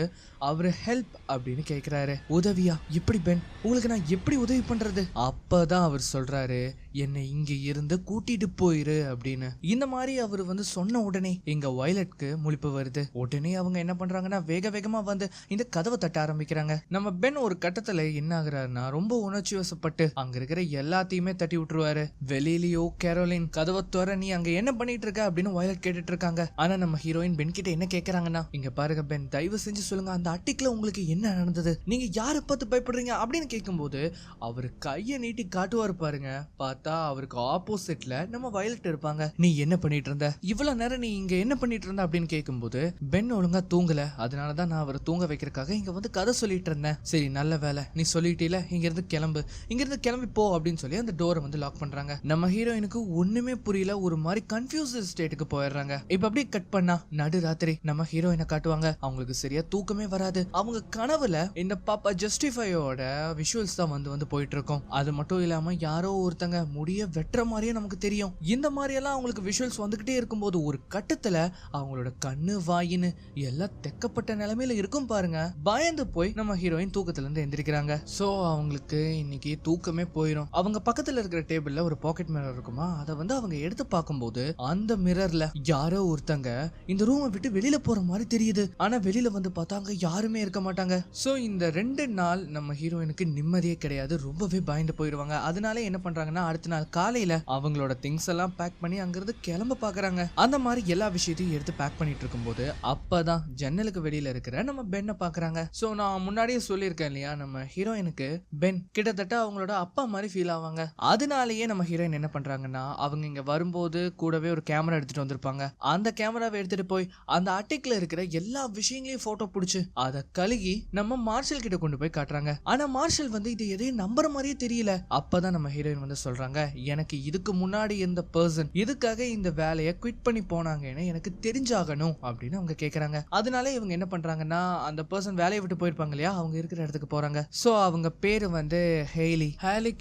அவரு ஹெல்ப் அப்படின்னு கேட்கிறாரு. உதவியா, எப்படி பென், உங்களுக்கு நான் எப்படி உதவி பண்றது? அப்பதான் அவர் சொல்றாரு என்னை இங்க இருந்து கூட்டிட்டு போயிரு அப்படின்னு. இந்த மாதிரி அவர் வந்து சொன்ன உடனே எங்க வயலட்க்கு முழிப்பு வருது. உடனே அவங்க என்ன பண்றாங்கன்னா வேக வேகமா வந்து இந்த கதவை தட்ட ஆரம்பிக்கிறாங்க. நம்ம பென் ஒரு கட்டத்துல என்ன ஆகுறாருன்னா ரொம்ப உணர்ச்சி வசப்பட்டு அங்க இருக்கிற எல்லாத்தையுமே தட்டி விட்டுருவாரு. வெளியிலயோ கேரோலின் கதவை துற, நீ அங்க என்ன பண்ணிட்டு இருக்க அப்படின்னு வயலட் கேட்டுட்டு இருக்காங்க. ஆனா நம்ம ஹீரோயின் பென் கிட்ட என்ன கேக்குறாங்கன்னா இங்க பாருங்க பென், தயவு செஞ்சு சொல்லுங்க அந்த அட்டிக்குல உங்களுக்கு என்ன நடந்தது, நீங்க யாரை பார்த்து பயப்படுறீங்க அப்படின்னு கேட்கும்போது அவரு கையை நீட்டி காட்டுவாரு பாருங்க. பார்த்தா அவருக்கு ஆப்போசிட்ல நம்ம வயலட் இருப்பாங்க. நீ என்ன பண்ணிட்டு இருந்த, இவ்வளவு நேரம் நீ இங்க என்ன பண்ணிட்டு இருந்த அப்படின்னு கேட்கும்போது பென் ஒழுங்கா தூங்கல, அதனாலதான் நான் அவரை தூங்க வைக்கிறதுக்காக இங்க வந்து கதை சொல்லிட்டு இருந்தேன். சரி நல்ல வேலை நீ சொல்லிட்டீல, இங்க இருந்து கிளம்பு, இங்க இருந்து கிளம்பி போ அப்படின்னு சொல்லி அந்த டோரை வந்து லாக் பண்றாங்க. நம்ம ஹீரோயினுக்கு ஒண்ணுமே புரியல, ஒரு மாதிரி கன்ஃபியூஸ்ட் ஸ்டேட்டுக்கு போயிடுறாங்க. இப்ப அப்படியே கட் பண்ணா நடு ராத்திரி நம்ம ஹீரோயினை காட்டுவாங்க. அவங்களுக்கு சரியா தூக்கமே வராது. அவங்க கனவுல இந்த பாப்பா ஜஸ்டிஃபையோட விஷுவல்ஸ் தான் வந்து போயிட்டு இருக்கும். அது மட்டும் இல்லாம யாரோ ஒருத்தங்க முடிய வெட்டுற மாதிரியே நமக்கு தெரியும். இந்த மாதிரி எல்லாம் அவங்களுக்கு விஷுவல்ஸ் வந்துகிட்டே இருக்கும்போது ஒரு கட்டத்துல அவங்களோட கண்ணு வாயின்னு எல்லாம் தெக்கப்பட்ட நிலைமையில இருக்கும் பாருங்க. பயந்து போய் நம்ம ஹீரோயின் தூக்கத்துல இருந்து எந்திரிக்கிறாங்க. சோ அவங்களுக்கு இன்னைக்கு தூக்கமே போயிடும். அவங்க பக்கத்துல இருக்கிற டேபிள்ல ஒரு பாக்கெட் மிரர் இருக்குமா, அதை வந்து அவங்க எடுத்து பார்க்கும்போது அந்த மிரர்ல யாரோ ஒருத்தங்க இந்த ரூமை விட்டு வெளியில போற மாதிரி தெரியுது. ஆனா வெளியில வந்து பார்த்தாங்க யாருமே இருக்க மாட்டாங்க. சோ இந்த ரெண்டு நாள் நம்ம ஹீரோயினுக்கு நிம்மதியே கிடையாது, ரொம்பவே பயந்து போயிடுவாங்க. அதனால என்ன பண்றாங்கன்னா அடுத்த நாள் காலையில அவங்களோட திங்ஸ் எல்லாம் பேக் பண்ணி அங்கிருந்து கிளம்ப பாக்குறாங்க. அந்த மாதிரி எல்லா விஷயத்தையும் எடுத்து பேக் பண்ணிட்டு இருக்கும்போது அப்பதான் ஜன்னலுக்கு வெளியில இருக்கிற நம்ம பென்னை பாக்குறாங்க. சோ நான் முன்னாடியே சொல்லியிருக்கேன் இல்லையா, நம்ம ஹீரோயினுக்கு பென் கிட்டத்தட்ட அவங்களோட அப்பா மாதிரி ஃபீல் ஆவாங்க. அதனாலேயே நம்ம ஹீரோயின் என்ன பண்றாங்கன்னா அவங்க இங்க வரும்போது கூடவே ஒரு கேமரா எடுத்துட்டு வந்திருப்பாங்க. அந்த கேமராவை எடுத்துட்டு போய் அந்த அட்டைக்குள்ள இருக்கிற எல்லா விஷயங்களையும் போட்டோ பிடிச்சு அதை கழுகி நம்ம மார்ஷல் கிட்ட கொண்டு போய் காட்டுறாங்க. ஆனா மார்ஷல் வந்து இது எதையும் நம்புற மாதிரியே தெரியல. அப்பதான் நம்ம ஹீரோயின் வந்து சொல்றாங்க, எனக்கு இதுக்கு முன்னாடி இந்த பர்சன் இதுக்காக இந்த வேலையை குவிட் பண்ணி போனாங்கன்னு எனக்கு தெரிஞ்சாகணும் அப்படின்னு அவங்க கேக்குறாங்க. அதனால இவங்க என்ன பண்றாங்கன்னா அந்த பர்சன் வேலையை விட்டு போயிருப்பாங்க இல்லையா, அவங்க இருக்கிற இடத்துக்கு போறாங்க. சோ அவங்க பேரு வந்து ஹேலி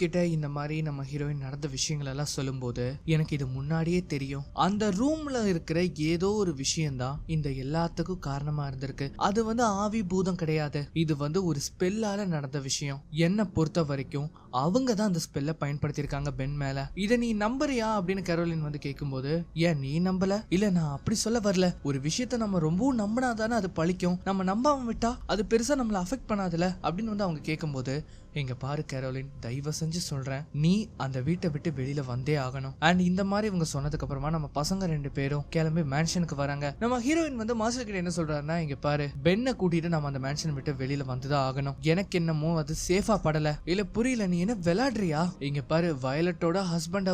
கிட்ட இந்த மாதிரி நம்ம ஹீரோயின் நடந்த விஷயங்கள் எல்லாம் சொல்லும்போது எனக்கு இது முன்னாடியே தெரியும், அந்த ரூம்ல இருக்கிற ஏதோ ஒரு விஷயம் தான் இந்த எல்லாத்துக்கும் காரணமா இருந்திருக்கு. அது வந்து ஆவி பூதம் கிடையாது, இது வந்து ஒரு ஸ்பெல்லால நடந்த விஷயம். என்ன பொறுத்த வரைக்கும் அவங்க தான் அந்த ஸ்பெல்ல பயன்படுத்தியிருக்காங்க பென் மேல. இத நீ நம்புறியா அப்படின்னு கரோலின் வந்து கேட்கும்போது, ஏன் நீ நம்பல? இல்ல நான் அப்படி சொல்ல வரல, ஒரு விஷயத்த நம்ம ரொம்பவும் நம்பினாதானே அது பழிக்கும், நம்ம நம்பாம விட்டா அது பெருசா நம்மள அஃபெக்ட் பண்ணாதுல அப்படின்னு வந்து அவங்க கேட்கும்போது, இங்க பாரு கரோலின், தயவு செஞ்சு சொல்றேன், நீ அந்த வீட்டை விட்டு வெளியில வந்தே ஆகணும். அண்ட் இந்த மாதிரி இவங்க சொன்னதுக்கு அப்புறமா நம்ம பசங்க 2 பேரும் கிளம்பி மேன்ஷனுக்கு வராங்க. நம்ம ஹீரோயின் வந்து மாஸ்டர் கிட்ட என்ன சொல்றாருன்னா, இங்க பாரு பென்னை கூட்டிட்டு நம்ம அந்த மேன்ஷன் விட்டு வெளியில வந்துதான் ஆகணும். எனக்கு என்னமோ அது சேஃபா படல. இல்ல புரியல, நீ என்ன விளையாடுறியா? இங்க பாரு வயலட்டோட ஹஸ்பண்ட்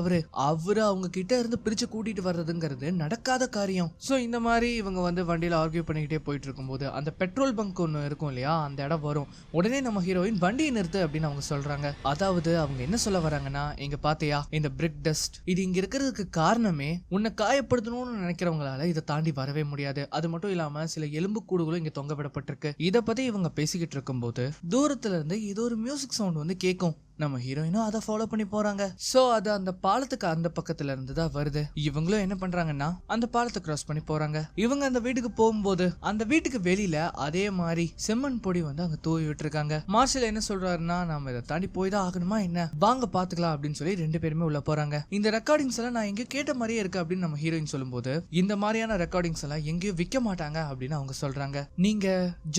அவரு அவங்க கிட்ட இருந்து பிரிச்சு கூட்டிட்டு வர்றதுங்கிறது நடக்காத காரியம். சோ இந்த மாதிரி இவங்க வந்து வண்டியில ஆர்கியூ பண்ணிக்கிட்டே போயிட்டு இருக்கும்போது அந்த பெட்ரோல் பங்க் ஒன்னு இருக்கும் இல்லையா, அந்த இடம் வரும். உடனே நம்ம ஹீரோயின் வண்டியை நிறுத்து அப்படின்னு அவங்க சொல்றாங்க. அதாவது அவங்க என்ன சொல்ல வராங்கன்னா, இங்க பாத்தியா இந்த பிரிக் டஸ்ட், இது இங்க இருக்கிறதுக்கு காரணமே உன்னை காயப்படுத்தணும்னு நினைக்கிறவங்களால இதை தாண்டி வரவே முடியாது. அது மட்டும் இல்லாம சில எலும்பு கூடுகளும் இங்க தொங்க விடப்பட்டிருக்கு. இத பத்தி இவங்க பேசிக்கிட்டு இருக்கும்போது தூரத்துல இருந்து ஏதோ ஒரு மியூசிக் சவுண்ட் வந்து கேட்கும். நம்ம ஹீரோயினும் அதை ஃபாலோ பண்ணி போறாங்க. சோ அது அந்த பாலத்துக்கு அந்த பக்கத்துல இருந்து தான் வருது. இவங்களும் என்ன பண்றாங்கன்னா அந்த பாலத்தை கிராஸ் பண்ணி போறாங்க. இவங்க அந்த வீட்டுக்கு போகும்போது அந்த வீட்டுக்கு வெளியில அதே மாதிரி செம்மண் பொடி வந்து அங்க தூவி விட்டுருக்காங்க. மார்ஷல் என்ன சொல்றாருன்னா, நாம இதை தாண்டி போய் தான் ஆகணுமா என்ன, வாங்க பாத்துக்கலாம் அப்படின்னு சொல்லி 2 பேருமே உள்ள போறாங்க. இந்த ரெக்கார்டிங்ஸ் எல்லாம் நான் எங்கேயோ கேட்ட மாதிரியே இருக்கு அப்படின்னு நம்ம ஹீரோயின் சொல்லும்போது, இந்த மாதிரியான ரெக்கார்டிங்ஸ் எல்லாம் எங்கேயும் விற்க மாட்டாங்க அப்படின்னு அவங்க சொல்றாங்க. நீங்க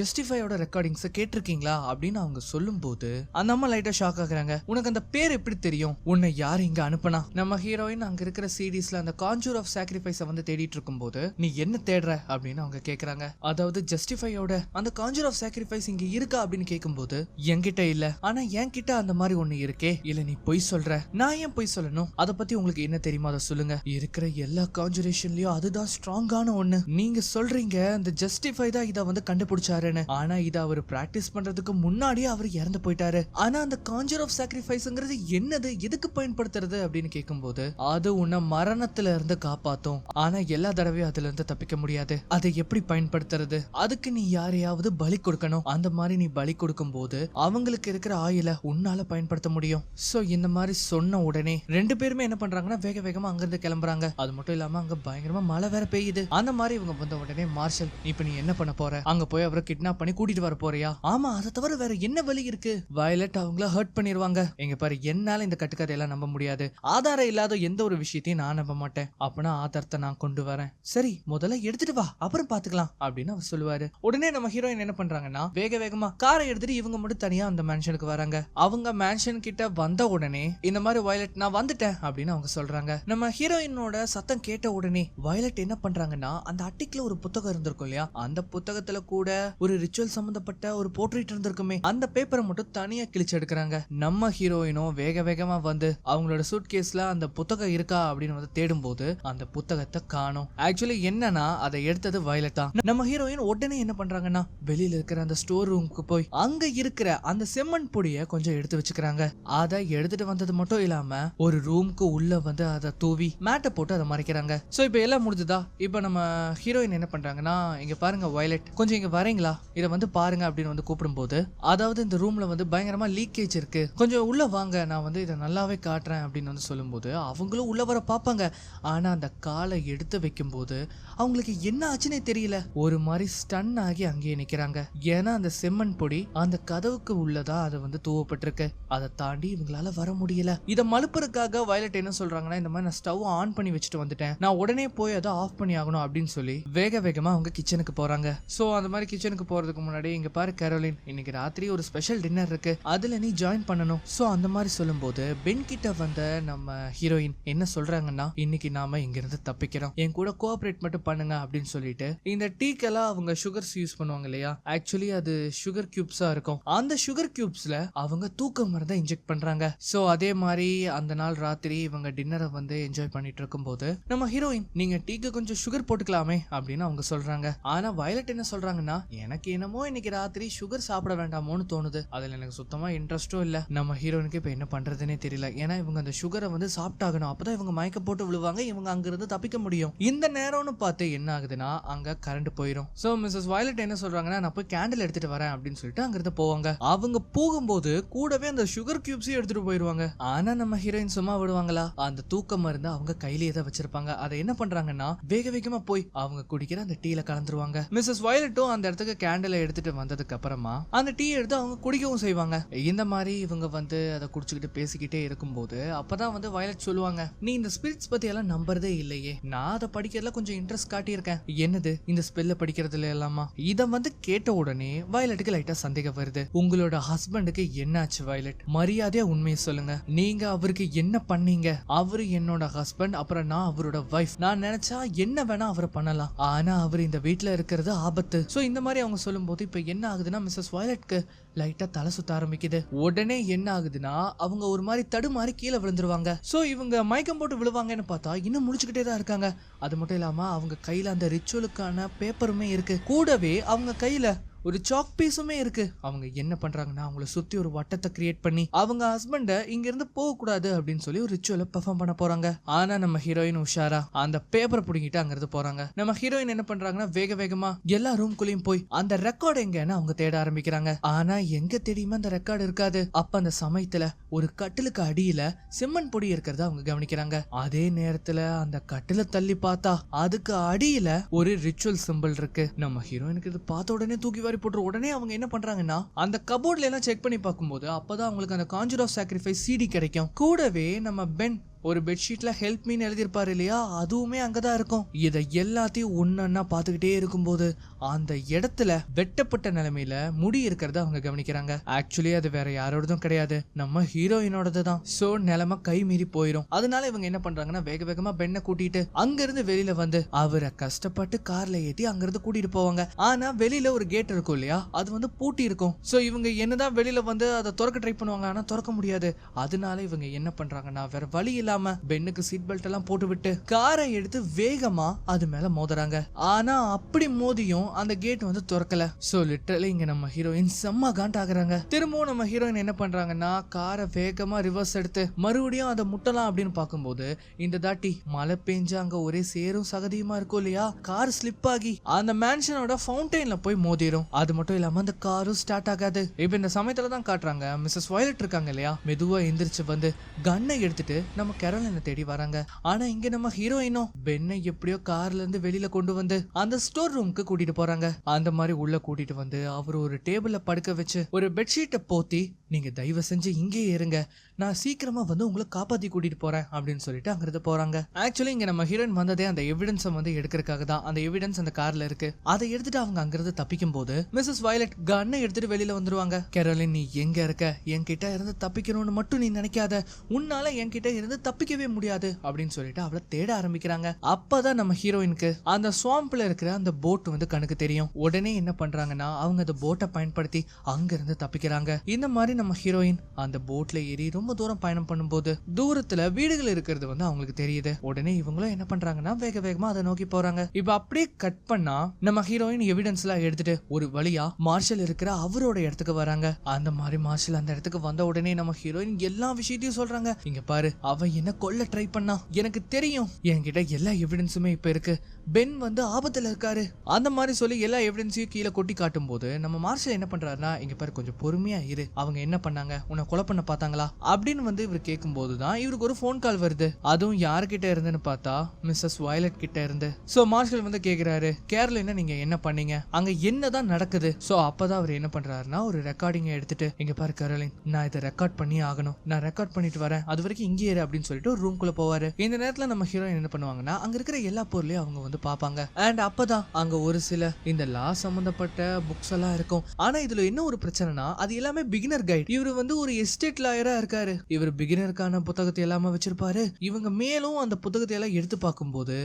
ஜஸ்டிஃபையோட ரெக்கார்டிங்ஸ் கேட்டிருக்கீங்களா அப்படின்னு அவங்க சொல்லும் போது அந்த அம்மா லைட்டா ஷாக் ஆகுறாங்க. உனக்கு அந்த பேர் எப்படி தெரியும், உன்னை யார் இங்க அனுப்புனா? நம்ம ஹீரோயின் அங்க இருக்கிற சீரீஸ்ல அந்த கான்ஜூர் ஆஃப் சாக்ரிஃபைஸ் வந்து தேடிட்டு இருக்கும்போது, நீ என்ன தேடுற அப்படின்னு அவங்க கேக்குறாங்க. அதாவது ஜஸ்டிஃபையோட அந்த கான்ஜூர் ஆஃப் சாக்ரிஃபைஸ் இங்க இருக்கா அப்படின்னு கேட்கும்போது, என்கிட்ட இல்ல, ஆனா என்கிட்ட அந்த மாதிரி ஒண்ணு இருக்கே. இல்ல நீ பொய் சொல்ற, நான் ஏன் பொய் சொல்லணும், அதை பத்தி உங்களுக்கு என்ன தெரியுமா அதை சொல்லுங்க. இருக்கிற எல்லா கான்ஜுரேஷன்லயும் அதுதான் ஸ்ட்ராங்கான ஒண்ணு. நீங்க சொல்றீங்க அந்த ஜஸ்டிஃபை தான் இதை வந்து கண்டுபிடிச்சாருன்னு, ஆனா இதை அவர் பிராக்டிஸ் பண்றதுக்கு முன்னாடியே அவர் இறந்து போயிட்டாரு. ஆனா அந்த கான்ஜூர் ஆஃப் சாக்ரிஃபைஸ்ங்கிறது என்னது, எதுக்கு பயன்படுத்துறது அப்படின்னு கேட்கும்போது, அது உன்னை மரணத்துல இருந்து காப்பாத்தும், ஆனா எல்லா தடவையும் அதுல இருந்து தப்பிக்க முடியாது. அதை எப்படி பயன்படுத்துறது, அதுக்கு நீ யாரையாவது பலி கொடுக்கணும். அந்த மாதிரி நீ பலி கொடுக்கும் போது அவங்களுக்கு இருக்கிற ஆயில உன்னால பயன்படுத்த முடியும். சோ இந்த மாதிரி சொன்ன உடனே 2 பேருமே என்ன பண்றாங்கன்னா வேக வேகமா அங்கிருந்து கிளம்புறாங்க. அது மட்டும் இல்லாம அங்க பயங்கரமா மழை வேற பெய்யுது. அந்த மாதிரி இவங்க வந்த உடனே, மார்ஷல் இப்ப நீ என்ன பண்ண போற, அங்க போய் அவரை கிட்னாப் பண்ணி கூட்டிட்டு வர போறியா? ஆமா, அதை தவிர வேற என்ன வழி இருக்கு? வயலட் அவங்கள ஹர்ட் பண்ணிருவாங்க. எங்க பாரு, என்னால இந்த கட்டுக்கதையெல்லாம் நம்ப முடியாது. ஆதாரம் இல்லாத எந்த ஒரு விஷயத்தையும் நான் நம்ப மாட்டேன். அப்படின்னா ஆதாரத்தை நான் கொண்டு வரேன். சரி, முதல்ல எடுத்துட்டு வா, அப்புறம் பாத்துக்கலாம் அப்படின்னு அவர் சொல்லுவாரு. உடனே நம்ம ஹீரோயின் என்ன பண்றாங்கன்னா வேக வேகமா காரை எடுத்துட்டு இவங்க மட்டும் தனியா அந்த மேன்ஷனுக்கு வராங்க. அவங்க மேன்ஷன் கிட்ட வந்த உடனே இந்த மாதிரி வயலட் நான் வந்துட்டேன் அப்படின்னு அவங்க சொல்றாங்க. நம்ம ஹீரோயினோட சத்தம் கேட்ட உடனே வயலட் என்ன பண்றாங்கன்னா அந்த அட்டைக்குள்ள ஒரு புத்தகம் இருந்திருக்கும் இல்லையா, அந்த புத்தகத்துல கூட ஒரு ரிச்சுவல் சம்பந்தப்பட்ட ஒரு போர்ட்ரேட் இருந்திருக்குமே, அந்த பேப்பரை மட்டும் தனியா கிழிச்சு எடுக்கிறாங்க. நம்ம ஹீரோயினும் வேக வேகமா வந்து அவங்களோட சூட் கேஸ்ல அந்த புத்தகம் இருக்கா அப்படின்னு வந்து தேடும் போது அந்த புத்தகத்தை காணோம். ஆக்சுவலி என்னன்னா அதை எடுத்தது வயலட் தான். நம்ம ஹீரோயின் உடனே என்ன பண்றாங்கன்னா வெளியில இருக்கிற அந்த ஸ்டோர் ரூமுக்கு போய் அங்க இருக்கிற அந்த செம்மண் பொடியை கொஞ்சம் எடுத்து வச்சுக்கிறாங்க. அதை எடுத்துட்டு வந்தது மட்டும் இல்லாம ஒரு ரூமுக்கு உள்ள வந்து அதை தூவி மேட்டை போட்டு அதை மறைக்கிறாங்க. சோ இப்ப எல்லாம் முடிஞ்சுதா? இப்ப நம்ம ஹீரோயின் என்ன பண்றாங்கன்னா, இங்க பாருங்க வயலட், கொஞ்சம் இங்க வரீங்களா, இதை வந்து பாருங்க அப்படின்னு வந்து கூப்பிடும் போது, அதாவது இந்த ரூம்ல வந்து பயங்கரமா லீக்கேஜ் இருக்கு, கொஞ்சம் கொஞ்சம் உள்ள வாங்க, நான் வந்து இதை நல்லாவே காட்டுறேன் அப்படின்னு வந்து சொல்லும்போது அவங்களும் உள்ள வர பார்ப்பாங்க. ஆனா அந்த காலை எடுத்து வைக்கும்போது அவங்களுக்கு என்ன ஆச்சுன்னே தெரியல. ஒரு மாதிரி ஸ்டன் ஆகி அங்கேயே நிக்கிறாங்க. ஏன்னா அந்த செம்மண் பொடி அந்த கதவுக்கு உள்ளதா அது வந்து தூவப்பட்டிருக்கு. அதை தாண்டி இவங்களால வர முடியல. இதை மலுப்புறதுக்காக வயலட் என்ன சொல்றாங்கன்னா, இந்த மாதிரி நான் ஸ்டவ் ஆன் பண்ணி வச்சுட்டு வந்துட்டேன், நான் உடனே போய் அதை ஆஃப் பண்ணி ஆகணும் அப்படின்னு சொல்லி வேக வேகமா அவங்க கிச்சனுக்கு போறாங்க. சோ அந்த மாதிரி கிச்சனுக்கு போறதுக்கு முன்னாடி இங்க பாரு கேரோலின், இன்னைக்கு ராத்திரி ஒரு ஸ்பெஷல் டின்னர் இருக்கு, அதுல நீ ஜாயின் பண்ணணும். சோ அந்த மாதிரி சொல்லும்போது பென் கிட்ட வந்த நம்ம ஹீரோயின் என்ன சொல்றாங்கன்னா, இன்னைக்கு நாம இங்க இருந்து தப்பிக்கிறோம், என் கூட கோஆபரேட் மட்டும் பண்ணுங்க அப்படின்னு சொல்லிட்டு இந்த டீக்கெல்லாம் அவங்க சுகர்ஸ் யூஸ் பண்ணுவாங்க இல்லையா, ஆக்சுவலி அது சுகர் கியூப்ஸா இருக்கும். அந்த சுகர் கியூப்ஸ்ல அவங்க தூக்க மருந்தை இன்ஜெக்ட் பண்றாங்க. சோ அதே மாதிரி அந்த நாள் ராத்திரி இவங்க டின்னரை வந்து என்ஜாய் பண்ணிட்டு இருக்கும்போது நம்ம ஹீரோயின், நீங்க டீக்கு கொஞ்சம் சுகர் போட்டுக்கலாமே அப்படின்னு அவங்க சொல்றாங்க. ஆனா வயலட் என்ன சொல்றாங்கன்னா, எனக்கு என்னமோ இன்னைக்கு ராத்திரி சுகர் சாப்பிட வேண்டாமோன்னு தோணுது, அதுல எனக்கு சுத்தமா இன்ட்ரெஸ்டும் இல்ல. நம்ம ஹீரோயினுக்கு இப்ப என்ன பண்றதுன்னே தெரியல. ஏன்னா இவங்க அந்த சுகரை வந்து சாப்பிட்டாகணும், அப்பதான் இவங்க மயக்க போட்டு விழுவாங்க, இவங்க அங்க இருந்து தப்பிக்க முடியும். இந்த நேரம்னு பார்த்து என்ன ஆகுதுன்னா அங்க கரண்ட் போயிடும். சோ மிஸ்ஸஸ் வயலட் என்ன சொல்றாங்கன்னா, நான் போய் கேண்டில் எடுத்துட்டு வரேன் அப்படின்னு சொல்லிட்டு அங்க இருந்து போவாங்க. அவங்க போகும்போது கூடவே அந்த சுகர் கியூப்ஸையும் எடுத்துட்டு போயிருவாங்க. ஆனா நம்ம ஹீரோயின் சும்மா விடுவாங்களா, அந்த தூக்க மருந்து அவங்க கையிலேயே தான் வச்சிருப்பாங்க. அதை என்ன பண்றாங்கன்னா வேக வேகமா போய் அவங்க குடிக்கிற அந்த டீல கலந்துருவாங்க. மிஸ்ஸஸ் வயலட்டும் அந்த இடத்துக்கு கேண்டிலை எடுத்துட்டு வந்ததுக்கு அப்புறமா அந்த டீ எடுத்து அவங்க குடிக்கவும் செய்வாங்க. இந்த மாதிரி இவங்க வந்து அதை குடிச்சுக்கிட்டு பேசிக்கிட்டே இருக்கும்போது அப்பதான் வந்து வயலட் சொல்லுவாங்க, நீ இந்த ஸ்பிரிட்ஸ் பத்தி எல்லாம் நம்புறதே இல்லையே, நான் அதை படிக்கிறதுல கொஞ்சம் இன்ட்ரெஸ்ட் காட்டியிருக்கேன். என்னது இந்த ஸ்பெல்ல படிக்கிறதுல எல்லாமா? இதை வந்து கேட்ட உடனே வயலட்டுக்கு லைட்டா சந்தேகம் வருது. உங்களோட ஹஸ்பண்டுக்கு என்னாச்சு வயலட்? மரியாதையா உண்மையை சொல்லுங்க, நீங்க அவருக்கு என்ன பண்ணீங்க? அவரு என்னோட ஹஸ்பண்ட், அப்புறம் நான் அவரோட வைஃப். நான் நினைச்சா என்ன வேணா அவரை பண்ணலாம், ஆனா அவர் இந்த வீட்டுல இருக்கிறது ஆபத்து. சோ இந்த மாதிரி அவங்க சொல்லும்போது இப்ப என்ன ஆகுதுன்னா மிஸ்ஸஸ் வயலட்க்கு லைட்டா தலை சுத்த ஆரம்பிக்குது. உடனே என்ன ஆகுதுன்னா அவங்க ஒரு மாதிரி தடுமாறி கீழே விழுந்துருவாங்க. சோ இவங்க மயக்கம் போட்டு விழுவாங்கன்னு பார்த்தா இன்னும் முடிச்சுக்கிட்டே தான் இருக்காங்க. அது மட்டும் இல்லாம அவங்க கையில அந்த ரிச்சுவலுக்கான பேப்பருமே இருக்கு, கூடவே அவங்க கையில ஒரு சாக் பீஸுமே இருக்கு. அவங்க என்ன பண்றாங்கன்னா அவங்கள சுத்தி ஒரு வட்டத்தை கிரியேட் பண்ணி அவங்க ஹஸ்பண்ட இங்க இருந்து போக கூடாது அப்படின்னு சொல்லி ஒரு ரிச்சுவலை பெர்ஃபார்ம் பண்ண போறாங்க. ஆனா நம்ம ஹீரோயின் உஷாரா அந்த பேப்பரை புடிங்கிட்டு அங்க இருந்து போறாங்க. நம்ம ஹீரோயின் என்ன பண்றாங்கன்னா வேக வேகமா எல்லா ரூம்குள்ளயும் போய் அந்த ரெக்கார்டு எங்கன்னு அவங்க தேட ஆரம்பிக்கிறாங்க. ஆனா எங்க தெரியுமா அந்த ரெக்கார்டு இருக்காது. அப்ப அந்த சமயத்துல ஒரு கட்டிலுக்கு அடியில செம்மண் பொடி இருக்கிறத அவங்க கவனிக்கிறாங்க. அதே நேரத்துல அந்த கட்டில தள்ளி பார்த்தா அதுக்கு அடியில ஒரு ரிச்சுவல் சிம்பிள் இருக்கு. நம்ம ஹீரோயினுக்கு இது பார்த்த உடனே தூக்கி வாரி போட்டு உடனே அவங்க என்ன பண்றாங்கன்னா அந்த கபோர்ட்ல எல்லாம் செக் பண்ணி பார்க்கும்போது அப்பதான் அவங்களுக்கு அந்த கான்ஜூர் ஆஃப் சாக்ரிஃபைஸ் சிடி கிடைக்கும். கூடவே நம்ம பென் ஒரு பெட்ஷீட்ல ஹெல்ப் மீன்னு எழுதியிருப்பாரு இல்லையா, அதுவுமே அங்கதான் இருக்கும். இதை எல்லாத்தையும் ஒன்னா பாத்துக்கிட்டே இருக்கும்போது அந்த இடத்துல வெட்டப்பட்ட நிலைமையில முடி இருக்கிறத அவங்க கவனிக்கிறாங்க. ஆக்சுவலி அது வேற யாரோடதும் கிடையாது, நம்ம ஹீரோயினோடது தான். சோ நிலைமை கை மீறி போயிடும். அதனால இவங்க என்ன பண்றாங்கன்னா வேக வேகமா பெண்ணை கூட்டிட்டு அங்க இருந்து வெளியில வந்து அவரை கஷ்டப்பட்டு கார்ல ஏத்தி அங்க இருந்து கூட்டிட்டு போவாங்க. ஆனா வெளியில ஒரு கேட் இருக்கும் இல்லையா, அது வந்து பூட்டி இருக்கும். சோ இவங்க என்னதான் வெளியில வந்து அதை திறக்க ட்ரை பண்ணுவாங்க, ஆனா திறக்க முடியாது. அதனால இவங்க என்ன பண்றாங்கன்னா வேற வழி இல்லாம பென்னுக்கு சீட் பெல்ட் எல்லாம் போட்டு விட்டு காரை எடுத்து வேகமா அது மேல மோதுறாங்க. ஆனா அப்படி மோதியும் அந்த கேட் வந்து திறக்கல. சோ லிட்டரலி இங்க நம்ம ஹீரோயின் செம்ம காண்டாகுறாங்க. திரும்பவும் நம்ம ஹீரோயின் என்ன பண்றாங்கன்னா காரை வேகமா ரிவர்ஸ் எடுத்து மறுபடியும் அதை முட்டலாம் அப்படின்னு பார்க்கும்போது இந்த தாட்டி மழை பெஞ்சு அங்க ஒரே சேரும் சகதியுமா இருக்கும் இல்லையா, கார் ஸ்லிப் ஆகி அந்த மேன்ஷனோட ஃபவுண்டைன்ல போய் மோதிரும். அது மட்டும் இல்லாம அந்த காரும் ஸ்டார்ட் ஆகாது. இப்ப இந்த சமயத்துல தான் காட்டுறாங்க மிஸ்ஸஸ் வயலட் இருக்காங்க இல்லையா, மெதுவா எந்திரிச்சு வந்து கன்னை எடுத்துட்டு நம்ம கேரோலினை தேடி வராங்க. ஆனா இங்க நம்ம ஹீரோயினும் பென்னை எப்படியோ கார்ல இருந்து வெளியில கொண்டு வந்து அந்த ஸ்டோர் ரூமுக்கு கூட்டிட்டு போறாங்க. அந்த மாதிரி உள்ள கூட்டிட்டு வந்து அவர் ஒரு டேபிள்ல படுக்க வச்சு ஒரு பெட்ஷீட்டை போத்தி, நீங்க தயவு செஞ்சு இங்கேயே இருங்க, நான் சீக்கிரமா வந்து உங்களை காப்பாத்தி கூட்டிட்டு போறேன் அப்படின்னு சொல்லிட்டு அங்கிருந்து போறாங்க. ஆக்சுவலி இங்க நம்ம ஹீரோயின் வந்ததே அந்த எவிடன்ஸை வந்து எடுக்கிறதுக்காக தான். அந்த எவிடன்ஸ் அந்த கார்ல இருக்கு. அதை எடுத்துட்டு அவங்க அங்கிருந்து தப்பிக்கும் போது மிஸ்ஸஸ் வயலட் கன்னை எடுத்துட்டு வெளியில வந்துருவாங்க. கேரோலின் நீ எங்க இருக்க, என்கிட்ட இருந்து தப்பிக்கணும்னு மட்டும் நீ நினைக்காத, உன்னால என்கிட்ட இருந்து தப்பிக்கவே முடியாது அப்படின்னு சொல்லிட்டு அவளை தேட ஆரம்பிக்கிறாங்க. அப்பதான் நம்ம ஹீரோயினுக்கு அந்த ஸ்வாம்ப்ல இருக்கிற அந்த போட் வந்து கணக்கு தெரியும். உடனே என்ன பண்றாங்கன்னா அவங்க அந்த போட்டை பயன்படுத்தி அங்க இருந்து தப்பிக்கிறாங்க. இந்த மாதிரி நம்ம ஹீரோயின் அந்த போட்ல ஏறி ரொம்ப தூரம் பயணம் பண்ணும்போது தூரத்துல வீடுகள் இருக்கிறது வந்து அவங்களுக்கு தெரியுது. உடனே இவங்களும் என்ன பண்றாங்கன்னா வேக வேகமா அதை நோக்கி போறாங்க. இப்ப அப்படியே கட் பண்ணா நம்ம ஹீரோயின் எவிடன்ஸ் எல்லாம் எடுத்துட்டு ஒரு வழியா மார்ஷல் இருக்கிற அவரோட இடத்துக்கு வராங்க. அந்த மாதிரி மார்ஷல் அந்த இடத்துக்கு வந்த உடனே நம்ம ஹீரோயின் எல்லா விஷயத்தையும் சொல்றாங்க. இங்க பாரு, அவன் என்ன கொல்ல ட்ரை பண்ணா, எனக்கு தெரியும், என்கிட்ட எல்லா எவிடன்ஸுமே இப்ப இருக்கு, பென் வந்து ஆபத்துல இருக்காரு, அந்த மாதிரி சொல்லி எல்லா எவிடன்ஸையும் கீழே கொட்டி காட்டும் போது நம்ம மார்ஷல் என்ன பண்றாருன்னா, இங்க பாரு கொஞ்சம் பொறுமையா இரு, அவங்க என்ன பண்ணாங்க, உன்னை கொலை பண்ண பார்த்தாங்களா அப்படின்னு வந்து இவர் கேட்கும்போது தான் இவருக்கு ஒரு ஃபோன் கால் வருது. அதுவும் யாருக்கிட்ட இருந்துன்னு பார்த்தா மிஸ்ஸஸ் வயலட் கிட்ட இருந்து. சோ மார்ஷல் வந்து கேக்குறாரு, கேரளினா நீங்க என்ன பண்ணீங்க, அங்க என்னதான் நடக்குது. சோ அப்பதான் அவர் என்ன பண்றாருன்னா ஒரு ரெக்கார்டிங் எடுத்துட்டு, இங்க பாரு கேரோலின், நான் இதை ரெக்கார்ட் பண்ணி ஆகணும், நான் ரெக்கார்ட் பண்ணிட்டு வரேன், அது வரைக்கும் இங்கே இரு அப்படின்னு சொல்லிட்டு ஒரு ரூம் குள்ள போவாரு. இந்த நேரத்துல நம்ம ஹீரோயின் என்ன பண்ணுவாங்கன்னா அங்க இருக்கிற எல்லா பொருளையும் அவங்க வந்து பாப்பாங்க. அண்ட் அப்பதான் அங்க ஒரு சில இந்த லா சம்பந்தப்பட்ட புக்ஸ் எல்லாம் இருக்கும். ஆனா இதுல என்ன ஒரு பிரச்சனைனா அது எல்லாமே பிகினர் கைட். இவர் வந்து ஒரு எஸ்டேட் லாயரா இருக்காரு. இவர் பிகினருக்கான புத்தகத்தை எல்லாமே வச்சிருப்பாரு. இவங்க மேலும் அந்த புத்தகத்தை எல்லாம் எடுத்து பார்க்கும்போது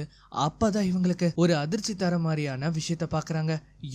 அப்பதான் இவங்களுக்கு ஒரு அதிர்ச்சி தர மாதிரியான விஷயத்த பாக்குறாங்க.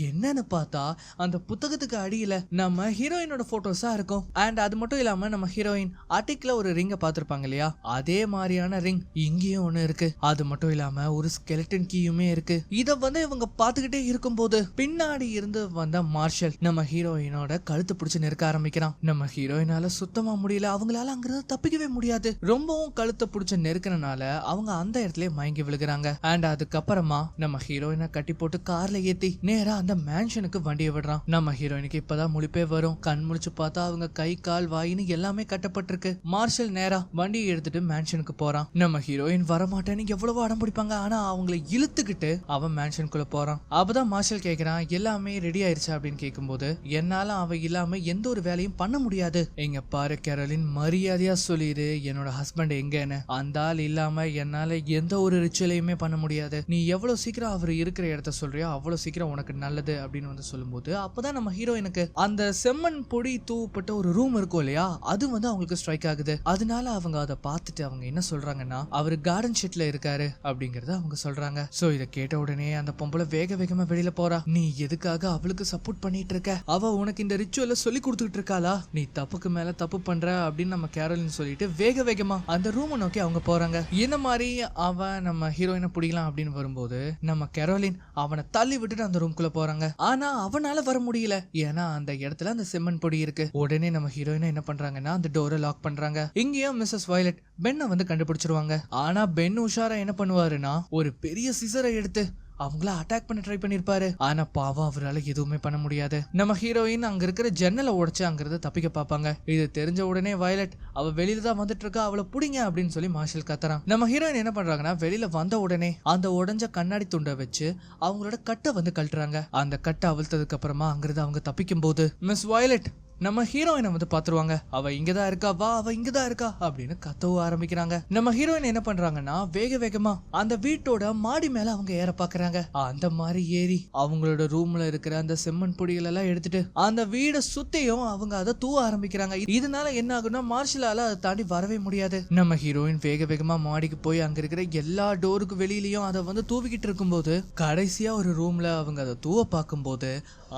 என்னன்னு பார்த்தா அந்த புத்தகத்துக்கு அடியில நம்ம ஹீரோயினோட போட்டோஸா இருக்கும். அண்ட் அது மட்டும் இல்லாம நம்ம ஹீரோயின் அட்டிக்ல ஒரு ரிங்க பாத்திருப்பாங்க இல்லையா, அதே மாதிரியான ரிங் இங்கேயும் ஒண்ணு இருக்கு. அது மட்டும் இல்லாம ஒரு ஸ்கெலட்டன் கீயுமே இருக்கு. இத வந்து இவங்க பாத்துக்கிட்டே இருக்கும்போது பின்னாடி இருந்து வந்த மார்ஷல் நம்ம ஹீரோயினோட கழுத்து பிடிச்சு நெருக்க ஆரம்பிக்கிறான். நம்ம ஹீரோயினால சுத்தமா முடியல, அவங்களால அங்கிருந்து தப்பிக்கவே முடியாது. ரொம்பவும் கழுத்தை பிடிச்ச நெருக்கினால அவங்க அந்த இடத்துல மயங்கி விழுகிறாங்க. அண்ட் அதுக்கப்புறமா நம்ம ஹீரோயினை கட்டி போட்டு கார்ல ஏத்தி நேரா அந்த மேன்ஷனுக்கு வண்டியை விடுறான். நம்ம ஹீரோயினுக்கு இப்பதான் முழிப்பே வரும். கண் முழிச்சு பார்த்தா அவங்க கை கால் வாயின்னு எல்லாமே கட்டப்பட்டிருக்கு. மார்ஷல் நேரா வண்டியை எடுத்துட்டு மேன்ஷனுக்கு போறான். நம்ம ஹீரோயின் வரமாட்டேன்னு எவ்வளவு அடம் பிடிப்பாங்க, ஆனா அவங்களை இழுத்துக்கிட்டு அவன் மேன்ஷனுக்குள்ள போறான். அப்பதான் மார்ஷல் கேக்குறான், எல்லாமே ரெடி ஆயிருச்சா அப்படின்னு கேட்கும்போது, என்னால அவ இல்லாம எந்த ஒரு வேலையும் பண்ண முடியாது. எங்க பாரு கேரோலின், மரியாதையா சொல்லிடு என்னோட ஹஸ்பண்ட் எங்கன்னு. அந்த ஆள் இல்லாம என்னால எந்த ஒரு ரிச்சுவலையுமே பண்ண முடியாது. நீ எவ்வளவு சீக்கிரம் அவர் இருக்கிற இடத்த சொல்றியோ அவ்வளவு சீக்கிரம் உனக்கு நல்லது அப்படின்னு வந்து சொல்லும்போது அப்பதான் நம்ம ஹீரோயினுக்கு அந்த செம்மண் பொடி தூவப்பட்ட ஒரு ரூம் இருக்கும் இல்லையா, அது வந்து அவங்களுக்கு ஸ்ட்ரைக் ஆகுது. அதனால அவங்க அதை பார்த்துட்டு அவங்க என்ன சொல்றாங்கன்னா அவர் கார்டன் ஷெட்ல இருக்காரு அப்படிங்கறத அவங்க சொல்றாங்க. சோ இதை கேட்ட உடனே அந்த பொம்பளை வேக வேகமா வெளியில போறா. நீ எதுக்காக அவளுக்கு சப்போர்ட் பண்ணிட்டு இருக்க, அவ உனக்கு இந்த ரிச்சுவலை சொல்லி கொடுத்துட்டு இருக்காளா, நீ தப்புக்கு மேல தப்பு பண்ற அப்படின்னு நம்ம கேரோலின் சொல்லிட்டு வேக வேகமா அந்த ரூமை நோக்கி அவங்க போறாங்க. இந்த மாதிரி அவன் நம்ம ஹீரோயினை பிடிக்கலாம் அப்படின்னு வரும்போது நம்ம கேரோலின் அவனை தள்ளி விட்டுட்டு அந்த ரூம்குள்ள போறாங்க. ஆனா அவனால வர முடியல, ஏன்னா அந்த இடத்துல அந்த செம்மண் பொடி இருக்கு. உடனே நம்ம ஹீரோயினை என்ன பண்றாங்கன்னா அந்த டோரை லாக் பண்றாங்க. இங்கேயும் மிஸ்ஸஸ் வயலட் பென்னை வந்து கண்டுபிடிச்சிருவாங்க. ஆனா பென் உஷாரா என்ன பண்ணுவாருன்னா ஒரு பெரிய சிசரை எடுத்து அவங்கள அட்டாக் பண்ண ட்ரை பண்ணிருப்பாரு. ஆனா பாவம் அவரால் எதுவுமே பண்ண முடியாது. நம்ம ஹீரோயின் அங்க இருக்கிற ஜன்னலை உடைச்சு அங்கிருந்து தப்பிக்க பாப்பாங்க. இது தெரிஞ்ச உடனே வயலட் அவ வெளியில தான் வந்துட்டு இருக்கா, அவளை புடிங்க அப்படின்னு சொல்லி மார்ஷல் கத்துறான். நம்ம ஹீரோயின் என்ன பண்றாங்கன்னா வெளியில வந்த உடனே அந்த உடைஞ்ச கண்ணாடி துண்டை வச்சு அவங்களோட கட்டை வந்து கழட்டுறாங்க. அந்த கட்டை அவிழ்த்ததுக்கு அப்புறமா அங்கிருந்து அவங்க தப்பிக்கும் போது மிஸ் வயலட் நம்ம ஹீரோயினை வந்து பாத்துருவாங்க. அவ இங்கதான் இருக்கா, வா அவ இங்கதான் இருக்கா அப்படின்னு கத்தவும் ஆரம்பிக்கிறாங்க. நம்ம ஹீரோயின் என்ன பண்றாங்கன்னா வேக வேகமா அந்த வீட்டோட மாடி மேல அவங்க ஏற பாக்குறாங்க. அந்த மாதிரி ஏறி அவங்களோட ரூம்ல இருக்கிற அந்த செம்மண் பொடிகள் எல்லாம் எடுத்துட்டு அந்த வீட சுத்தியும் அவங்க அதை தூவ ஆரம்பிக்கிறாங்க. இதனால என்ன ஆகும்னா மார்ஷலால அதை தாண்டி வரவே முடியாது. நம்ம ஹீரோயின் வேக வேகமா மாடிக்கு போய் அங்க இருக்கிற எல்லா டோருக்கு வெளியிலயும் அதை வந்து தூவிக்கிட்டு இருக்கும்போது கடைசியா ஒரு ரூம்ல அவங்க அதை தூவ பார்க்கும்போது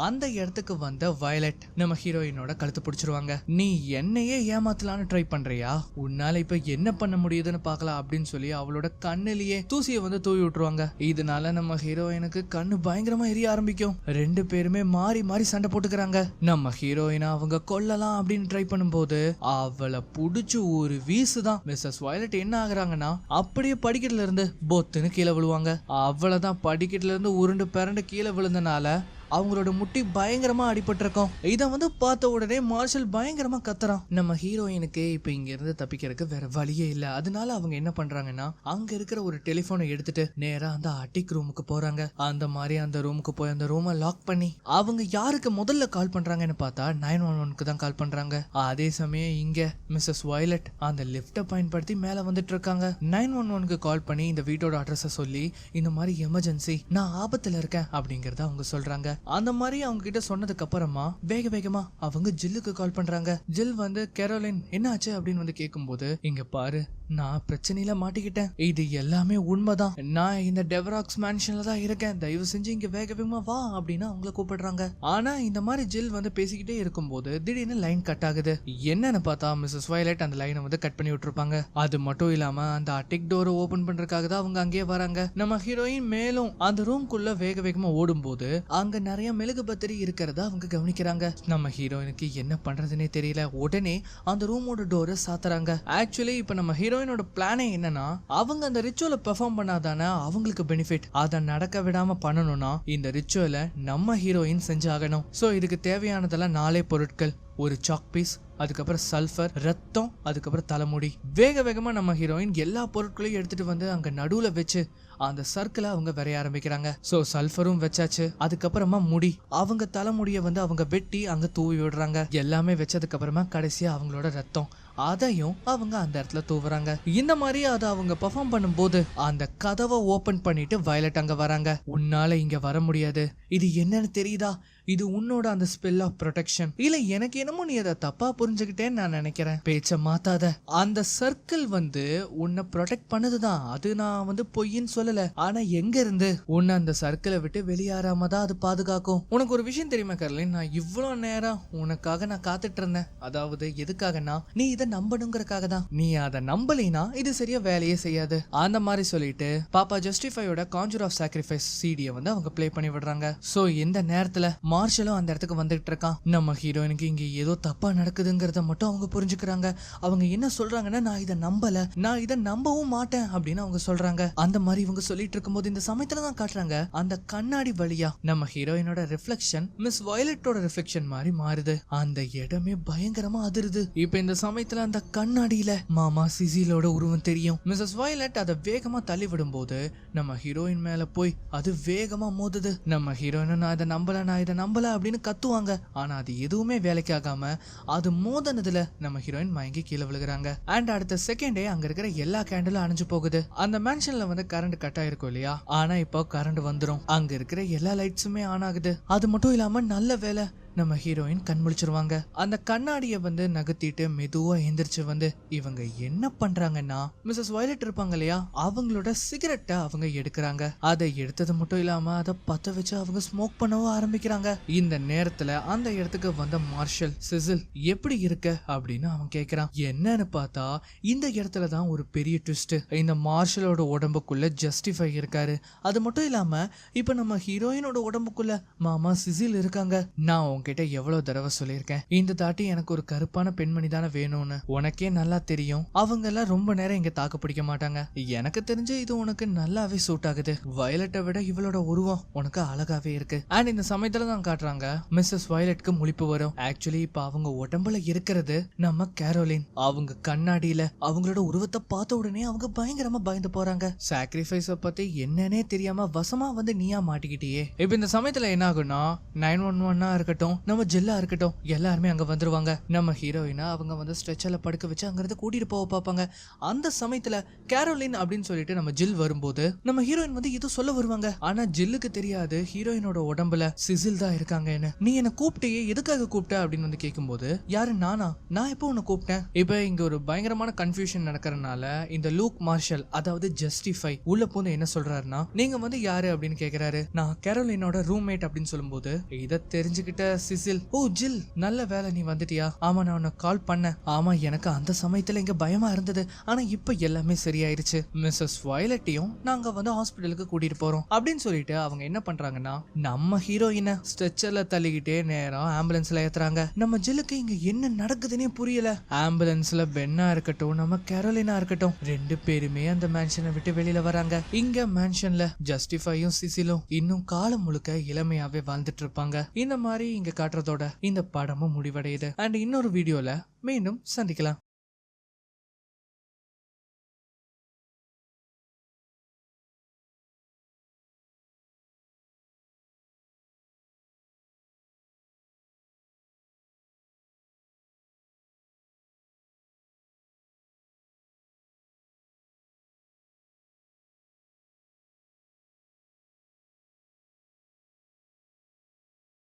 அந்த இடத்துக்கு வந்த வயலட் நம்ம ஹீரோயினோட கழுத்து பிடிச்சிருவாங்க. நீ என்னையே ஏமாத்தலான்னு ட்ரை பண்றியா, உன்னால இப்ப என்ன பண்ண முடியுதுன்னு பாக்கலாம் அப்படின்னு சொல்லி அவளோட கண்ணிலேயே தூசியை வந்து தூவி விட்டுருவாங்க. இதனால நம்ம ஹீரோயினுக்கு கண்ணு பயங்கரமா எரிய ஆரம்பிக்கும். ரெண்டு பேருமே மாறி மாறி சண்டை போட்டுக்கிறாங்க. நம்ம ஹீரோயினை அவங்க கொல்லலாம் அப்படின்னு ட்ரை பண்ணும்போது அவளை புடிச்சு ஒரு வீசுதான் மிஸ்ஸஸ் வயலட் என்ன ஆகுறாங்கன்னா அப்படியே படிக்கட்டுல இருந்து பொத்துன்னு கீழே விழுவாங்க. அவ்வளவுதான், படிக்கட்டுல இருந்து உருண்டு பிறண்டு கீழே விழுந்தனால அவங்களோட முட்டி பயங்கரமா அடிபட்டிருக்கும். இதை வந்து பார்த்த உடனே மார்ஷல் பயங்கரமா கத்துறான். நம்ம ஹீரோயினுக்கு இப்ப இங்க இருந்து தப்பிக்கிறதுக்கு வேற வழியே இல்ல. அதனால அவங்க என்ன பண்றாங்கன்னா அங்க இருக்கிற ஒரு டெலிபோனை எடுத்துட்டு நேரா அந்த அட்டிக் ரூமுக்கு போறாங்க. அந்த மாதிரி அந்த ரூமுக்கு போய் அந்த ரூமை லாக் பண்ணி அவங்க யாருக்கு முதல்ல கால் பண்றாங்கன்னு பார்த்தா 911க்கு தான் கால் பண்றாங்க. அதே சமயம் இங்க மிஸ்ஸஸ் வயலட் அந்த லிப்ட பயன்படுத்தி மேல வந்துட்டு இருக்காங்க. 911க்கு கால் பண்ணி இந்த வீட்டோட அட்ரஸ சொல்லி இந்த மாதிரி எமர்ஜென்சி, நான் ஆபத்துல இருக்கேன் அப்படிங்கறத அவங்க சொல்றாங்க. அந்த மாதிரி அவங்க கிட்ட சொன்னதுக்கு அப்புறமா வேக வேகமா அவங்க ஜில்லுக்கு கால் பண்றாங்க. ஜில் வந்து கேரோலின் என்ன ஆச்சு அப்படின்னு வந்து கேட்கும்போது, இங்க பாரு நான் பிரச்சனையில மாட்டிக்கிட்டேன், இது எல்லாமே உண்மைதான், நான் இந்த டெவராக்ஸ் மேன்ஷன்ல தான் இருக்கேன், தயவு செஞ்சு இங்க வேக வேகமா வா அப்படின்னு அவங்கள கூப்பிடுறாங்க. ஆனா இந்த மாதிரி ஜில் வந்து பேசிக்கிட்டே இருக்கும்போது திடீர்னு லைன் கட் ஆகுது. என்னன்னு பார்த்தா மிஸ்ஸஸ் வயலட் அந்த லைனை வந்து கட் பண்ணி விட்டுருப்பாங்க. அது மட்டும் இல்லாம அந்த அட்டிக் டோரை ஓபன் பண்றதுக்காக தான் அவங்க அங்கேயே வராங்க. நம்ம ஹீரோயின் மேலும் அந்த ரூம்குள்ள வேக வேகமா ஓடும் போது அங்க நிறைய மெழுகு பத்திரி இருக்கிறத அவங்க கவனிக்கிறாங்க. நம்ம ஹீரோயினுக்கு என்ன பண்றதுன்னே தெரியல. உடனே அந்த ரூமோட டோரை சாத்துறாங்க. ஆக்சுவலி இப்ப நம்ம ஹீரோயினோட பிளானே என்னன்னா அவங்க அந்த ரிச்சுவலை பெர்ஃபார்ம் பண்ணாதானே அவங்களுக்கு பெனிஃபிட். அதை நடக்க விடாம பண்ணணும்னா இந்த ரிச்சுவலை நம்ம ஹீரோயின் செஞ்சாகணும். சோ இதுக்கு தேவையானதெல்லாம் 4 பொருட்கள், ஒரு சாக் பீஸ், அதுக்கப்புறம் சல்ஃபர், ரத்தம், அதுக்கப்புறம் தலைமுடி. வேக வேகமா நம்ம ஹீரோயின் எல்லா பொருட்களையும் எடுத்துட்டு வந்து அங்க நடுவுல வச்சு அந்த சர்க்கிளை அவங்க வரைய ஆரம்பிக்கிறாங்க. சோ சல்ஃபரும் வச்சாச்சு. அதுக்கப்புறமா முடி, அவங்க தலைமுடியை வந்து அவங்க வெட்டி அங்க தூவி விடுறாங்க. எல்லாமே வச்சதுக்கு அப்புறமா கடைசியா அவங்களோட ரத்தம், அதையும் அவங்க அந்த இடத்துல தூவுறாங்க. இந்த மாதிரி அதை அவங்க பெர்ஃபார்ம் பண்ணும்போது அந்த கதவை ஓபன் பண்ணிட்டு வயலட் அங்க வராங்க. உன்னால இங்க வர முடியாது, இது என்னன்னு தெரியுதா, இது உன்னோட அந்த ஸ்பெல் ஆஃப் ப்ரொடெக்ஷன். இல்ல எனக்கு என்னமோ நீ அதை தப்பா புரிஞ்சுக்கிட்டேன்னு நான் நினைக்கிறேன். பேச்ச மாத்தாத. அந்த சர்க்கிள் வந்து உன்னை ப்ரொடெக்ட் பண்ணுதுதான், அது நான் வந்து பொய்ன்னு சொல்லல. ஆனா எங்க இருந்து உன்னை அந்த சர்க்கிளை விட்டு வெளியேறாம தான் அது பாதுகாக்கும். உனக்கு ஒரு விஷயம் தெரியுமா கர்லின், நான் இவ்வளவு நேரம் உனக்காக நான் காத்துட்டு இருந்தேன். அதாவது எதுக்காகனா நீ இதை நம்பணுங்கிறக்காக தான். நீ அதை நம்பலினா இது சரியா வேலையே செய்யாது. அந்த மாதிரி சொல்லிட்டு பாப்பா ஜஸ்டிஃபையோட கான்ஜூர் ஆஃப் சாக்ரிஃபைஸ் சிடியை வந்து அவங்க பிளே பண்ணி விடுறாங்க. சோ இந்த நேரத்துல மார்ஷலும் அந்த இடத்துக்கு வந்துட்டு இருக்கான். நம்ம ஹீரோயினுக்கு இங்க ஏதோ தப்பா நடக்குதுங்கிறத மட்டும் அவங்க புரிஞ்சுக்கிறாங்க. அவங்க என்ன சொல்றாங்கன்னா, நான் இதை நம்பல, நான் இதை நம்பவும் மாட்டேன் அப்படின்னு அவங்க சொல்றாங்க. அந்த மாதிரி இவங்க சொல்லிட்டு இருக்கும்போது இந்த சமயத்துல தான் காட்டுறாங்க அந்த கண்ணாடி வழியா நம்ம ஹீரோயினோட ரிஃப்ளெக்ஷன் மிஸ் வயலட்டோட ரிஃப்ளெக்ஷன் மாதிரி மாறுது. அந்த இடமே பயங்கரமா அதிருது. இப்ப இந்த சமயத்துல அந்த கண்ணாடியில மாமா சிசிலோட உருவம் தெரியும். மிஸ்ஸஸ் வயலட் அதை வேகமா தள்ளி விடும்போது நம்ம ஹீரோயின் மேல போய் அது வேகமா மோதுது. நம்ம ஹீரோயினும் நான் இதை நம்பல, நான் இதை நம்பல அப்படின்னு கத்துவாங்க. ஆனா அது எதுவுமே வேலைக்கு ஆகாம அது மோதனதுல நம்ம ஹீரோயின் மயங்கி கீழே விழுகிறாங்க. அண்ட் அடுத்த செகண்டே அங்க இருக்கிற எல்லா கேண்டிலும் அணைஞ்சு போகுது. அந்த மேன்ஷன்ல வந்து கரண்ட் கட் ஆயிருக்கும் இல்லையா, ஆனா இப்போ கரண்ட் வந்துரும். அங்க இருக்கிற எல்லா லைட்ஸுமே ஆன் ஆகுது. அது மட்டும் இல்லாம நல்ல வேலை நம்ம ஹீரோயின் கண் முழிச்சிருவாங்க. அந்த கண்ணாடிய வந்து நகர்த்திட்டு மெதுவா எந்திரிச்சு வந்து இவங்க என்ன பண்றாங்கன்னா, மிஸ்ஸஸ் வயலட் இருப்பாங்க இல்லையா, அவங்களோட சிகரெட்டை அவங்க எடுக்கிறாங்க. அதை எடுத்தது மட்டும் இல்லாம அதை பத்த வச்சு அவங்க ஸ்மோக் பண்ணவும் ஆரம்பிக்கிறாங்க. இந்த நேரத்துல அந்த இடத்துக்கு வந்த மார்ஷல், சிசில் எப்படி இருக்க அப்படின்னு அவன் கேக்குறான். என்னன்னு பார்த்தா இந்த இடத்துல தான் ஒரு பெரிய ட்விஸ்ட். இந்த மார்ஷலோட உடம்புக்குள்ள ஜஸ்டிஃபை இருக்காரு. அது மட்டும் இல்லாம இப்ப நம்ம ஹீரோயினோட உடம்புக்குள்ள மாமா சிசில் இருக்காங்க. நான் கிட்ட எவ்வளவு தடவை சொல்லியிருக்கேன், இந்த தாட்டி எனக்கு ஒரு கருப்பான பெண்மணி தானே வேணும்னு. உனக்கே நல்லா தெரியும் அவங்க எல்லாம் ரொம்ப நேரம் இங்க தாக்கு பிடிக்க மாட்டாங்க. எனக்கு தெரிஞ்சு இது உனக்கு நல்லாவே சூட் ஆகுது. வயலட்டை விட இவளோட உருவம் உனக்கு அழகாவே இருக்கு. அண்ட் இந்த சமயத்துல தான் காட்டுறாங்க மிஸ்ஸஸ் வயலட்க்கு முழிப்பு வரும். ஆக்சுவலி இப்ப அவங்க உடம்புல இருக்கிறது நம்ம கேரோலின். அவங்க கண்ணாடியில அவங்களோட உருவத்தை பார்த்த உடனே அவங்க பயங்கரமா பயந்து போறாங்க. சாக்ரிஃபைஸ பத்தி என்னன்னே தெரியாம வசமா வந்து நீயா மாட்டிக்கிட்டியே. இப்ப இந்த சமயத்துல என்ன ஆகும்னா 911 இருக்கட்டும், நம்ம ஜில்லா இருக்கட்டும், எல்லாருமே அங்க வந்துருவாங்க. நம்ம ஹீரோயினா அவங்க வந்து ஸ்ட்ரெச்சர்ல படுக்க வச்சு அங்கிருந்து கூட்டிட்டு போக பார்ப்பாங்க. அந்த சமயத்துல கேரோலின் அப்படின்னு சொல்லிட்டு நம்ம ஜில் வரும்போது நம்ம ஹீரோயின் வந்து இது சொல்ல வருவாங்க. ஆனா ஜில்லுக்கு தெரியாது ஹீரோயினோட உடம்புல சிசில் தான் இருக்காங்கன்னு. நீ என்ன கூப்பிட்டியே, எதுக்காக கூப்பிட்ட அப்படின்னு வந்து கேட்கும்போது, யாரு நானா, நான் எப்போ உன்னை கூப்பிட்டேன். இப்ப இங்க ஒரு பயங்கரமான கன்ஃபியூஷன் நடக்கிறதுனால இந்த லூக் மார்ஷல் அதாவது ஜஸ்டிஃபை உள்ள போந்து என்ன சொல்றாருன்னா, நீங்க வந்து யாரு அப்படின்னு கேக்குறாரு. நான் கேரோலினோட ரூம்மேட் அப்படின்னு சொல்லும்போது, இதை தெரிஞ்சுக்கிட்ட சிசில், ஓ ஜில் நல்ல வேலை நீ வந்துட்டியா. ஆமா நான் உன்னை கால் பண்ணேன். ஆமா எனக்கு அந்த சமயத்துல இங்க பயமா இருந்தது, ஆனா இப்ப எல்லாமே சரியாயிருச்சு. மிஸ்ஸஸ் வயலட்டையும் நாங்க வந்து ஹாஸ்பிட்டலுக்கு கூட்டிட்டு போறோம் அப்படின்னு சொல்லிட்டு அவங்க என்ன பண்றாங்கன்னா, நம்ம ஹீரோயினை ஸ்ட்ரெச்சர்ல தள்ளிக்கிட்டே நேரம் ஆம்புலன்ஸ்ல ஏத்துறாங்க. நம்ம ஜில்லுக்கு இங்க என்ன நடக்குதுன்னே புரியல. ஆம்புலன்ஸ்ல பென்னா இருக்கட்டும், நம்ம கேரோலினா இருக்கட்டும், ரெண்டு பேருமே அந்த மேன்ஷனை விட்டு வெளியில வராங்க. இங்க மேன்ஷன்ல ஜஸ்டிஃபையும் சிசிலும் இன்னும் காலம் முழுக்க இளமையாவே வாழ்ந்துட்டு இருப்பாங்க. இந்த மாதிரி இங்க காட்டுறதோட இந்த படமும் முடிவடையுது. அண்ட் இன்னொரு வீடியோல மீண்டும் சந்திக்கலாம்.